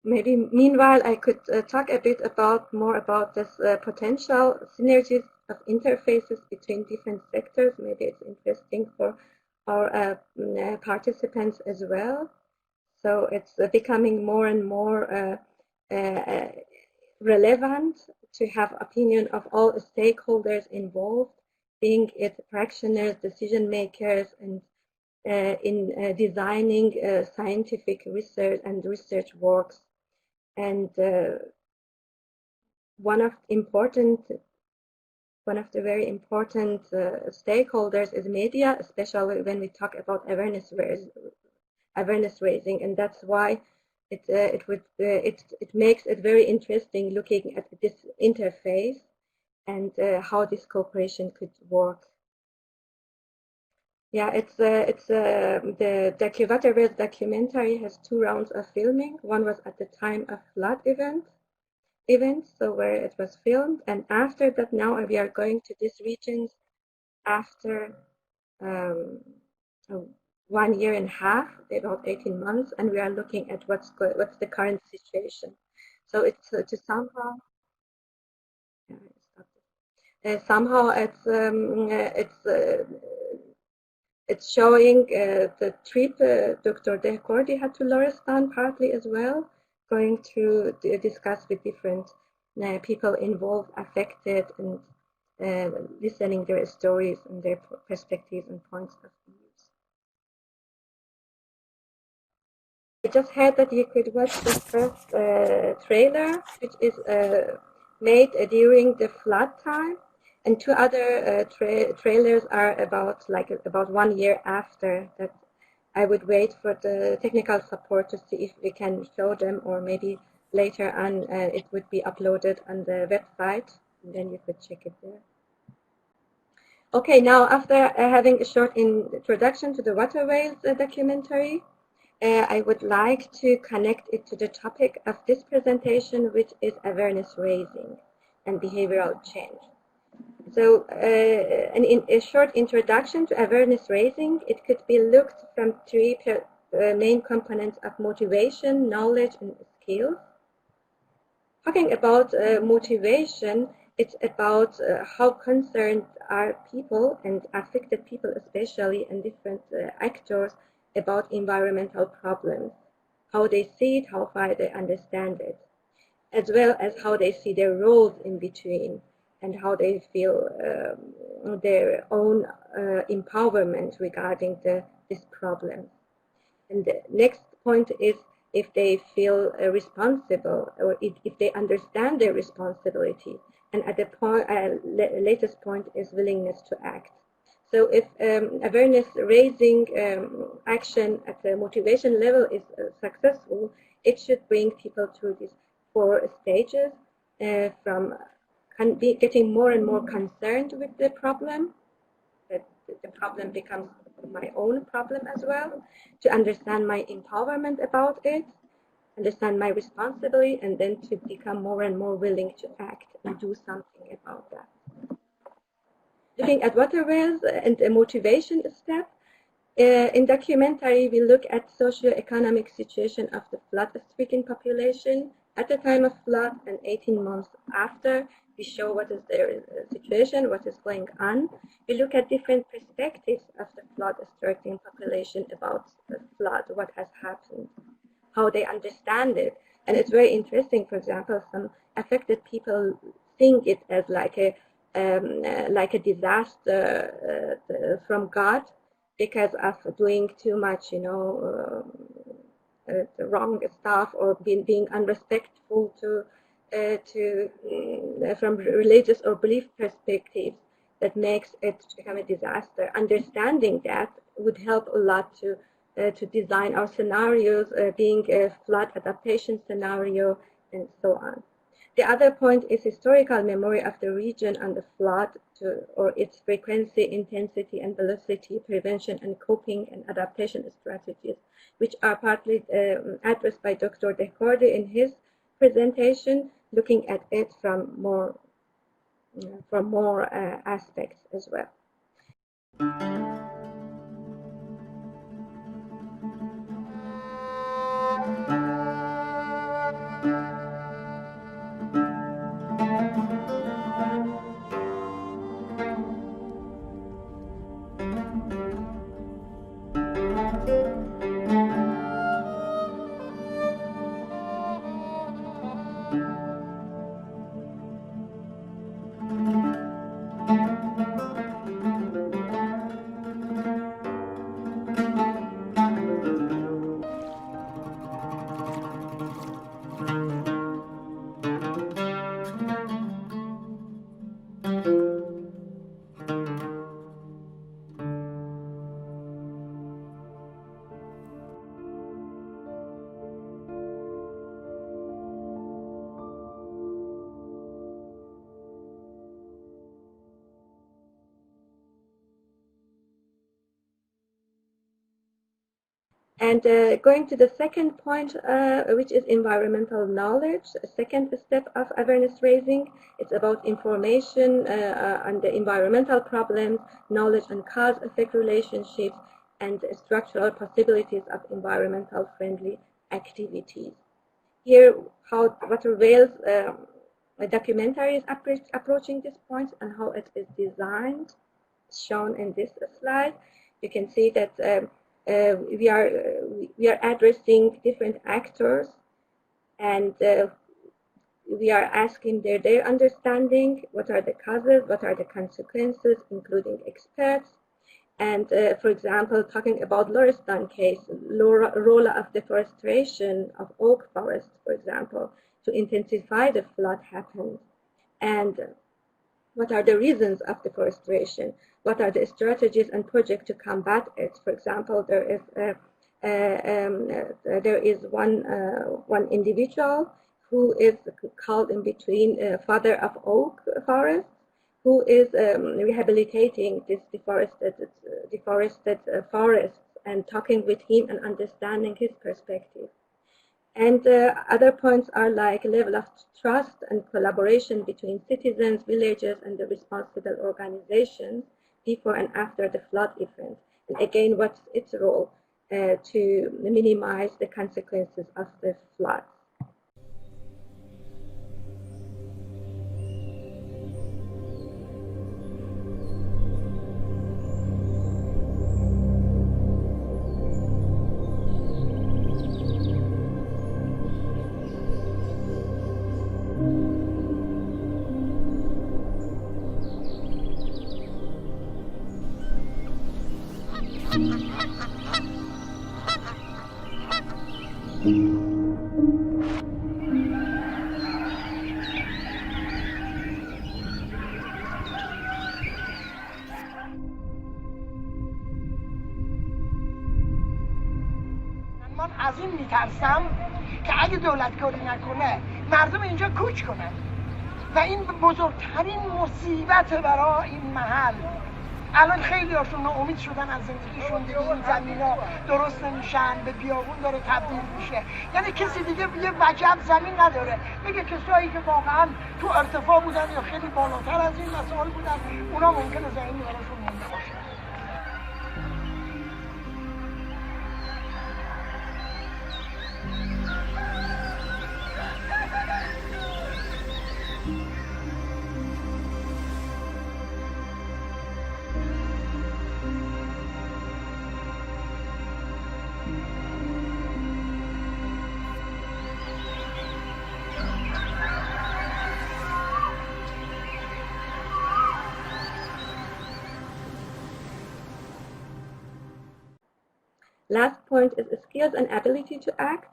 Maybe meanwhile I could talk a bit more about this potential synergies of interfaces between different sectors. Maybe it's interesting for our participants as well. So it's becoming more and more relevant to have opinion of all stakeholders involved, being it practitioners, decision makers, and in designing scientific research and research works. And one of the very important stakeholders is media, especially when we talk about awareness raising, and that's why it makes it very interesting looking at this interface and how this cooperation could work. Yeah, the Water Whales documentary has 2 rounds of filming. One was at the time of flood events, so where it was filmed, and after that now we are going to these regions after 1 year and a half, about 18 months, and we are looking at what's the current situation. So it's to somehow it's showing the trip Dr. Dehkordi had to Lorestan partly as well, going to discuss with different people involved, affected, and listening their stories and their perspectives and points of view. I just heard that you could watch the first trailer, which is made during the flood time, and 2 other trailers are about 1 year after that. I would wait for the technical support to see if we can show them, or maybe later on it would be uploaded on the website, and then you could check it there. Okay, now after having a short introduction to the Water Whales documentary, I would like to connect it to the topic of this presentation, which is awareness raising and behavioral change. So in a short introduction to awareness raising, it could be looked from 3 main components of motivation, knowledge, and skills. Talking about motivation, it's about how concerned are people, and affected people especially, and different actors about environmental problems, how they see it, how far they understand it, as well as how they see their roles in between, and how they feel their own empowerment regarding this problem. And the next point is if they feel responsible, or if they understand their responsibility. And at the latest point is willingness to act. So if awareness raising action at the motivation level is successful, it should bring people through these 4 stages from getting more and more concerned with the problem, that the problem becomes my own problem as well, to understand my empowerment about it, understand my responsibility, and then to become more and more willing to act and do something about that. Looking at water wells and the motivation step, in documentary we look at socio-economic situation of the flood-stricken population at the time of flood and 18 months after. We show what is their situation, what is going on. We look at different perspectives of the flood-stricken population about the flood, what has happened, how they understand it. And it's very interesting. For example, some affected people think it as like a disaster from God because of doing too much, the wrong stuff, or being unrespectful from religious or belief perspectives, that makes it become a disaster. Understanding that would help a lot to design our scenarios, being a flood adaptation scenario, and so on. The other point is historical memory of the region and the flood, or its frequency, intensity, and velocity, prevention and coping and adaptation strategies, which are partly addressed by Dr. Decordi in his presentation, looking at it from more aspects as well. And going to the second point, which is environmental knowledge, a second step of awareness raising. It's about information on the environmental problems, knowledge on cause-effect relationships, and structural possibilities of environmental friendly activities. Here, how water whales documentary is approaching this point and how it is designed, shown in this slide. You can see that we are addressing different actors, and we are asking their understanding, what are the causes, what are the consequences, including experts. And for example, talking about Lorestan case, role of deforestation of oak forests, for example, to intensify the flood happened, and what are the reasons of deforestation? What are the strategies and projects to combat it? For example, there is one individual who is called in between father of oak forests, who is rehabilitating this deforested forests and talking with him and understanding his perspective. And other points are like level of trust and collaboration between citizens, villagers, and the responsible organizations before and after the flood event. And again, what's its role to minimize the consequences of the flood. من از این میترسم که اگه دولت کاری نکنه مردم اینجا کوچ کنن. و این بزرگترین مصیبت برای این محل. الان خیلی هاشون ناامید شدن از زندگیشون، دیگه این زمینا درست نمیشن، به بیابون داره تبدیل میشه. یعنی کسی دیگه یه وجب زمین نداره. میگه کسایی که واقعا تو ارتفاع بودن یا خیلی بالاتر از این مسائل بودن، اونا ممکنه زمینی براشون مونده باشه. Last point is skills and ability to act,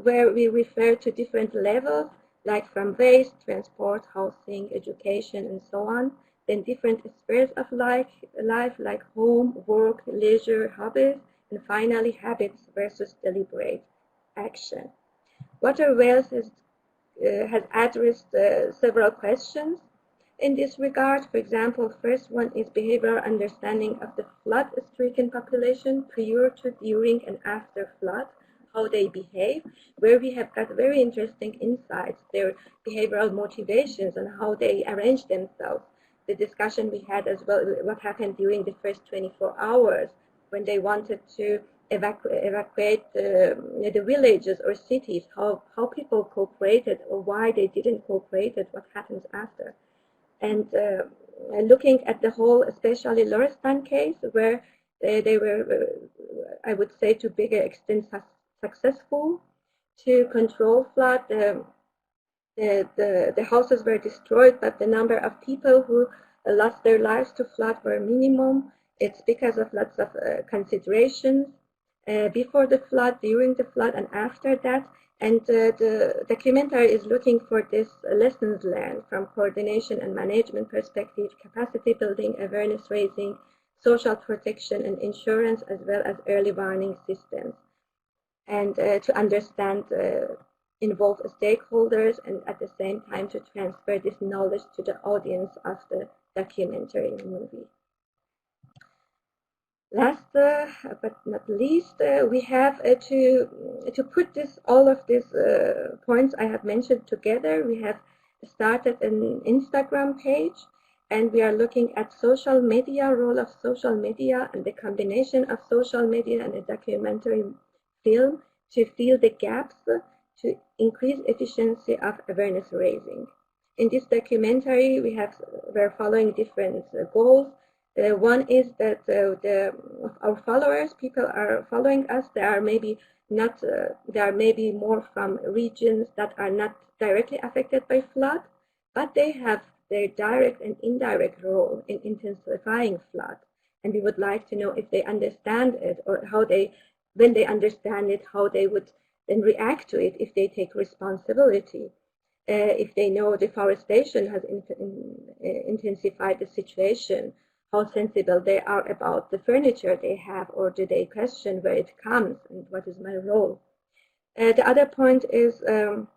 where we refer to different levels, like from waste, transport, housing, education, and so on. Then different spheres of life like home, work, leisure, hobbies, and finally habits versus deliberate action. Water Wales has addressed several questions in this regard. For example, first one is behavioral understanding of the flood-stricken population prior to, during, and after flood, how they behave, where we have got very interesting insights, their behavioral motivations and how they arrange themselves. The discussion we had as well, what happened during the first 24 hours when they wanted to evacuate the villages or cities, how people cooperated or why they didn't cooperate, what happens after. And looking at the whole, especially Lorestan case, where they were, I would say, to bigger extent successful to control flood. The houses were destroyed, but the number of people who lost their lives to flood were minimum. It's because of lots of considerations before the flood, during the flood, and after that. And the documentary is looking for this lessons learned from coordination and management perspective, capacity building, awareness raising, social protection and insurance, as well as early warning systems. And to understand, involve stakeholders, and at the same time to transfer this knowledge to the audience of the documentary movie. Last but not least, we have to put all of these points I have mentioned together. We have started an Instagram page, and we are looking at social media, role of social media, and the combination of social media and a documentary film to fill the gaps to increase efficiency of awareness raising. In this documentary, we're following different goals. One is that our followers, people are following us. They are maybe more from regions that are not directly affected by flood, but they have their direct and indirect role in intensifying flood. And we would like to know if they understand it, or when they understand it, how they would then react to it if they take responsibility. If they know deforestation has intensified the situation, how sensible they are about the furniture they have, or do they question where it comes and what is my role. The other point is in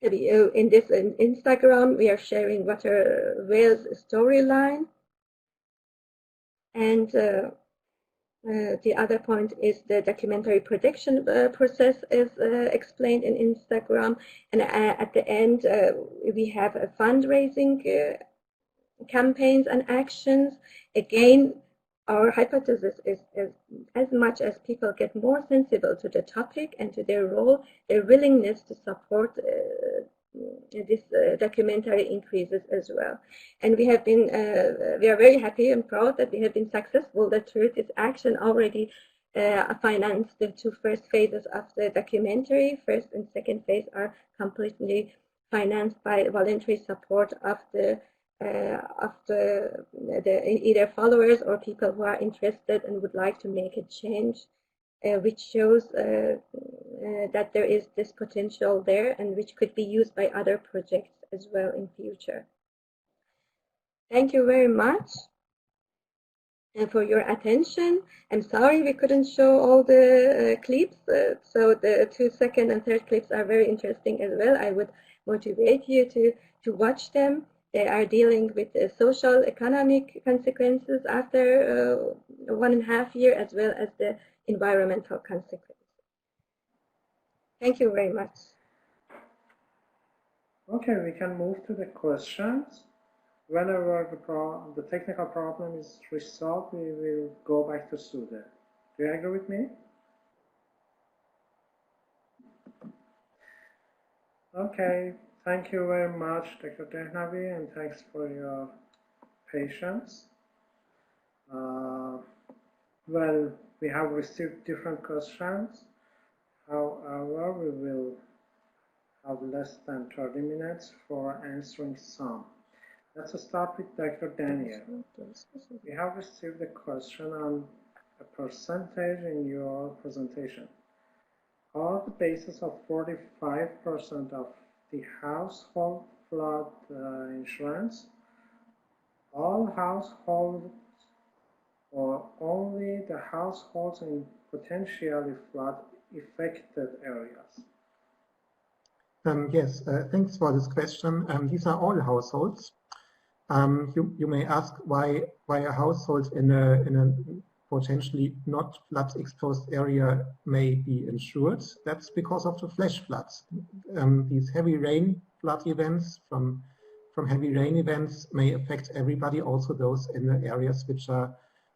this Instagram, we are sharing Water Wales storyline. And the other point is the documentary production process is explained in Instagram. And at the end, we have a fundraising campaigns and actions. Again, our hypothesis is as much as people get more sensible to the topic and to their role, their willingness to support this documentary increases as well. And we are very happy and proud that we have been successful, that through this action already financed the 2 first phases of the documentary. First and second phase are completely financed by voluntary support of either followers or people who are interested and would like to make a change, which shows that there is this potential there and which could be used by other projects as well in future. Thank you very much for your attention. I'm sorry we couldn't show all the clips, so the 2nd and 3rd clips are very interesting as well. I would motivate you to watch them. They are dealing with the social, economic consequences after 1.5 years, as well as the environmental consequences. Thank you very much. Okay, we can move to the questions. Whenever the technical problem is resolved, we will go back to Suda. Do you agree with me? Okay, thank you very much, Dr. Dehnavi, and thanks for your patience. Well, we have received different questions. However, we will have less than 30 minutes for answering some. Let's start with Dr. Daniel. We have received a question on a percentage in your presentation. On the basis of 45% of the household flood insurance, all households or only the households in potentially flood affected areas? Yes, thanks for this question. These are all households. You may ask why a household in a potentially not flood-exposed area may be insured. That's because of the flash floods. These heavy rain flood events from heavy rain events may affect everybody, also those in the areas which are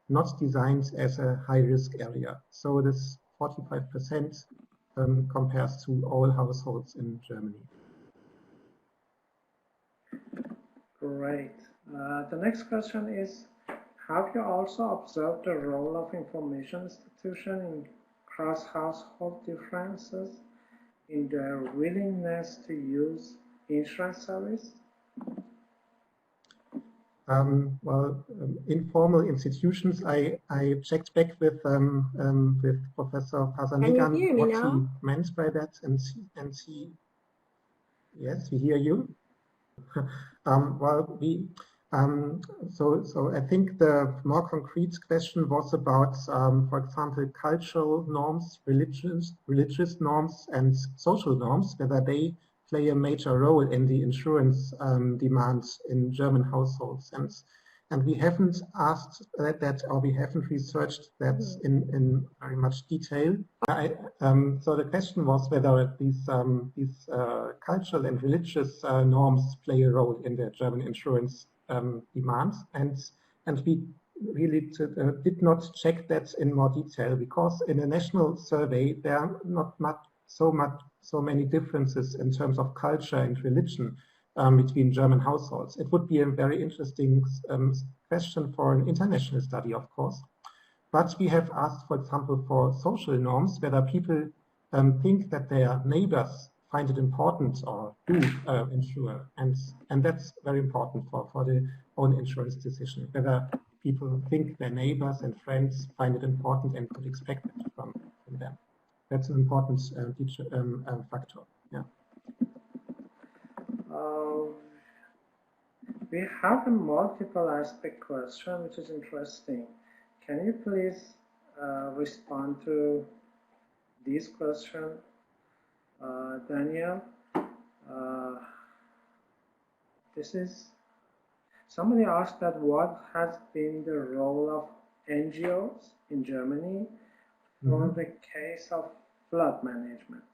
not designed as a high-risk area. So this 45% compares to all households in Germany. Great. The next question is, have you also observed the role of information institution in cross-household differences in their willingness to use insurance service? Informal institutions, I checked back with Professor Pasanigan what he meant by that, and he, yes, we hear you. So I think the more concrete question was about, for example, cultural norms, religious norms, and social norms, whether they play a major role in the insurance demands in German households. And we haven't asked that, or we haven't researched that in very much detail. So the question was whether these cultural and religious norms play a role in the German insurance demands. And we really did not check that in more detail, because in a national survey, there are not so many differences in terms of culture and religion between German households. It would be a very interesting question for an international study, of course. But we have asked, for example, for social norms, whether people think that their neighbors find it important or do insure. And that's very important for the own insurance decision, whether people think their neighbors and friends find it important and could expect it from them. That's an important factor. Yeah. We have a multiple aspect question, which is interesting. Can you please respond to this question, Daniel? This is, somebody asked that what has been the role of NGOs in Germany for the case of flood management?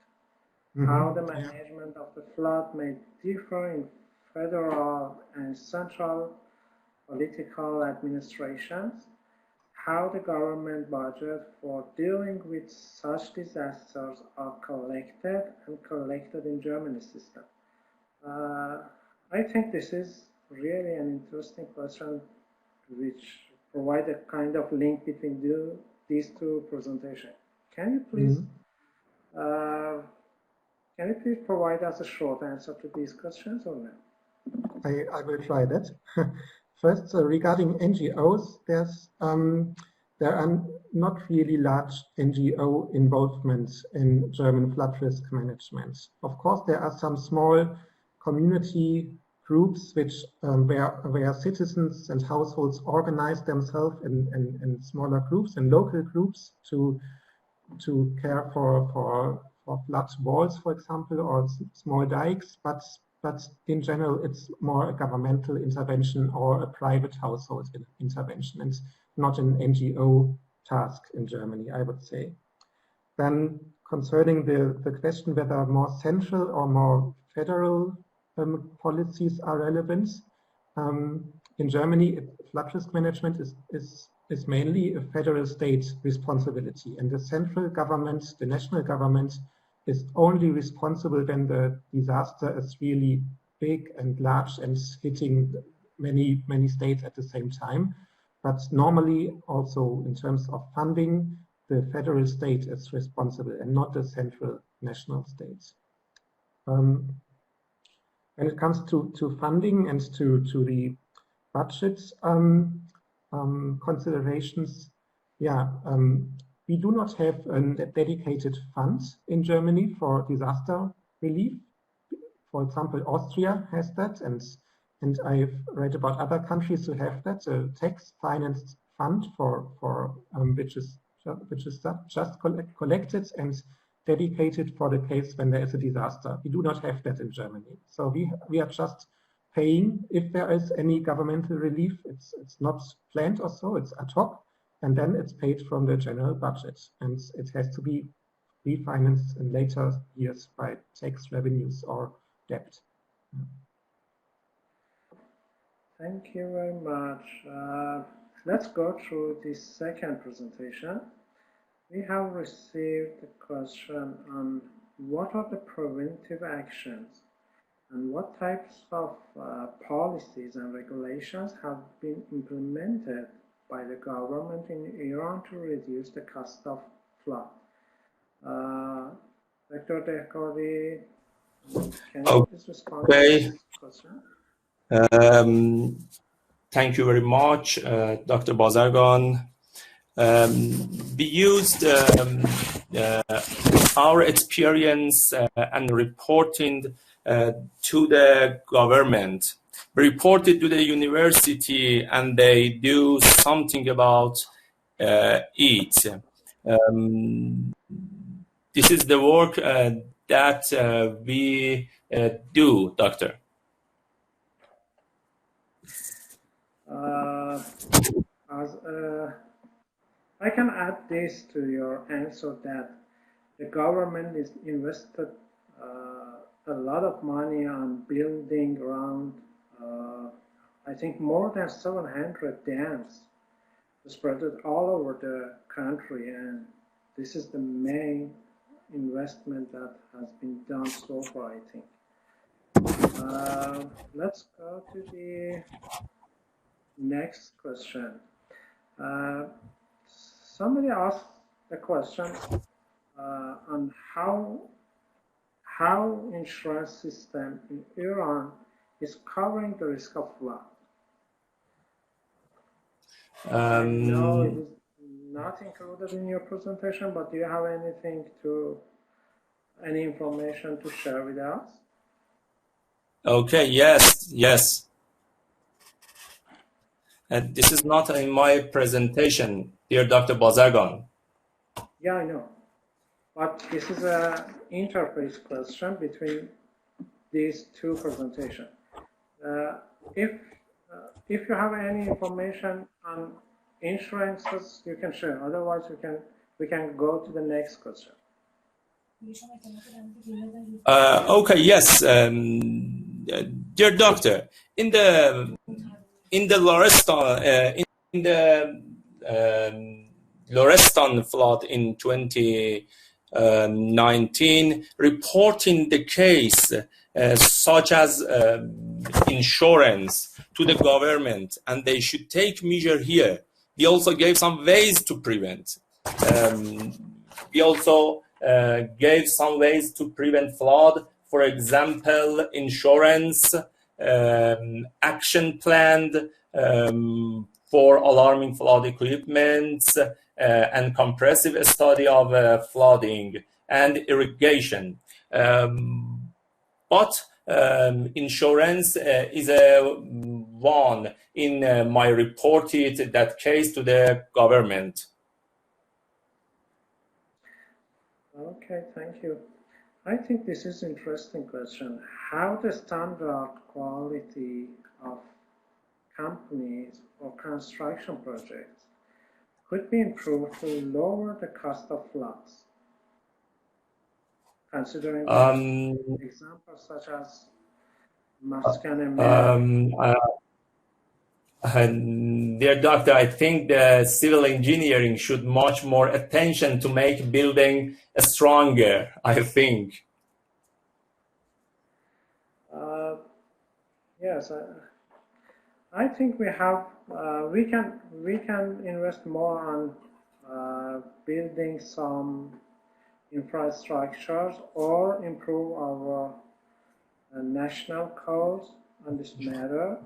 How the management of the flood may differ in federal and central political administrations, how the government budget for dealing with such disasters are collected in Germany's system. I think this is really an interesting question, which provides a kind of link between these two presentations. Can you please provide us a short answer to these questions or no? I will try that. First, regarding NGOs, there are not really large NGO involvement in German flood risk management. Of course, there are some small community groups which where citizens and households organize themselves in smaller groups and local groups to care for flood walls, for example, or small dikes. But but in general, it's more a governmental intervention or a private household intervention, and not an NGO task in Germany, I would say. Then concerning the question whether more central or more federal policies are relevant, in Germany, flood risk management is mainly a federal state responsibility, and the central government, the national government, is only responsible when the disaster is really big and large and hitting many states at the same time. But normally, also in terms of funding, the federal state is responsible and not the central national states. When it comes to funding and to the budget considerations, we do not have a dedicated fund in Germany for disaster relief. For example, Austria has that, and I've read about other countries who have that, a tax-financed fund which is just collected and dedicated for the case when there is a disaster. We do not have that in Germany. So we are just paying if there is any governmental relief. It's not planned or so, it's ad hoc, and then it's paid from the general budget. And it has to be refinanced in later years by tax revenues or debt. Thank you very much. Let's go through the second presentation. We have received a question on what are the preventive actions and what types of policies and regulations have been implemented by the government in Iran to reduce the cost of flood. Dr. Dehkari, can you please respond to this question? Thank you very much, Dr. Bazargan. We used our experience and reporting to the government, reported to the university, and they do something about it. This is the work that we do, Doctor. I can add this to your answer that the government is invested a lot of money on building around, I think, more than 700 dams spread all over the country, and this is the main investment that has been done so far, I think. Let's go to the next question. Somebody asked a question on how insurance system in Iran is covering the risk of flood. No, it is not included in your presentation, but do you have any information to share with us? Okay, yes. This is not in my presentation, dear Dr. Bazargan. Yeah, I know. But this is an interface question between these two presentations. If you have any information on insurances, you can share. Otherwise, we can go to the next question. Okay, yes, dear doctor. In the Lorestan flood in 2019, reporting the case such as insurance to the government, and they should take measure here. We also gave some ways to prevent. We also gave some ways to prevent flood. For example, insurance, action planned for alarming flood equipment, and comprehensive study of flooding and irrigation. But insurance is one in my reported that case to the government. Okay, thank you. I think this is an interesting question. How the standard quality of companies or construction projects could be improved to lower the cost of floods, considering examples such as dear doctor, I think the civil engineering should much more attention to make building stronger, I think. Yes, I think we have we can invest more on building some infrastructures or improve our national codes on this matter.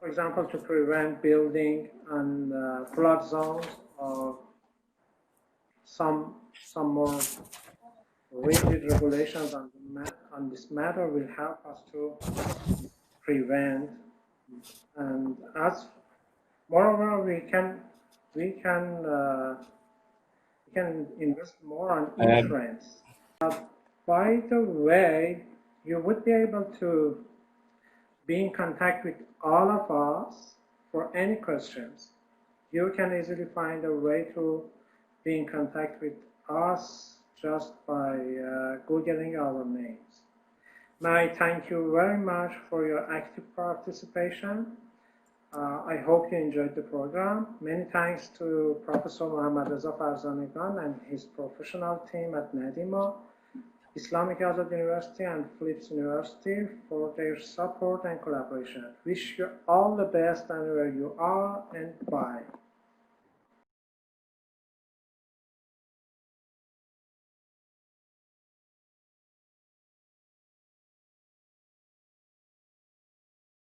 For example, to prevent building on flood zones, or some more rigid regulations on this matter will help us to prevent. And as moreover, we can invest more on insurance. By the way, you would be able to be in contact with all of us for any questions. You can easily find a way to be in contact with us just by Googling our names. May I thank you very much for your active participation. I hope you enjoyed the program. Many thanks to Professor Mohammad Reza Farzaneghan and his professional team at NaDiMa, Islamic Azad University and Phillips University for their support and collaboration. Wish you all the best anywhere you are, and bye.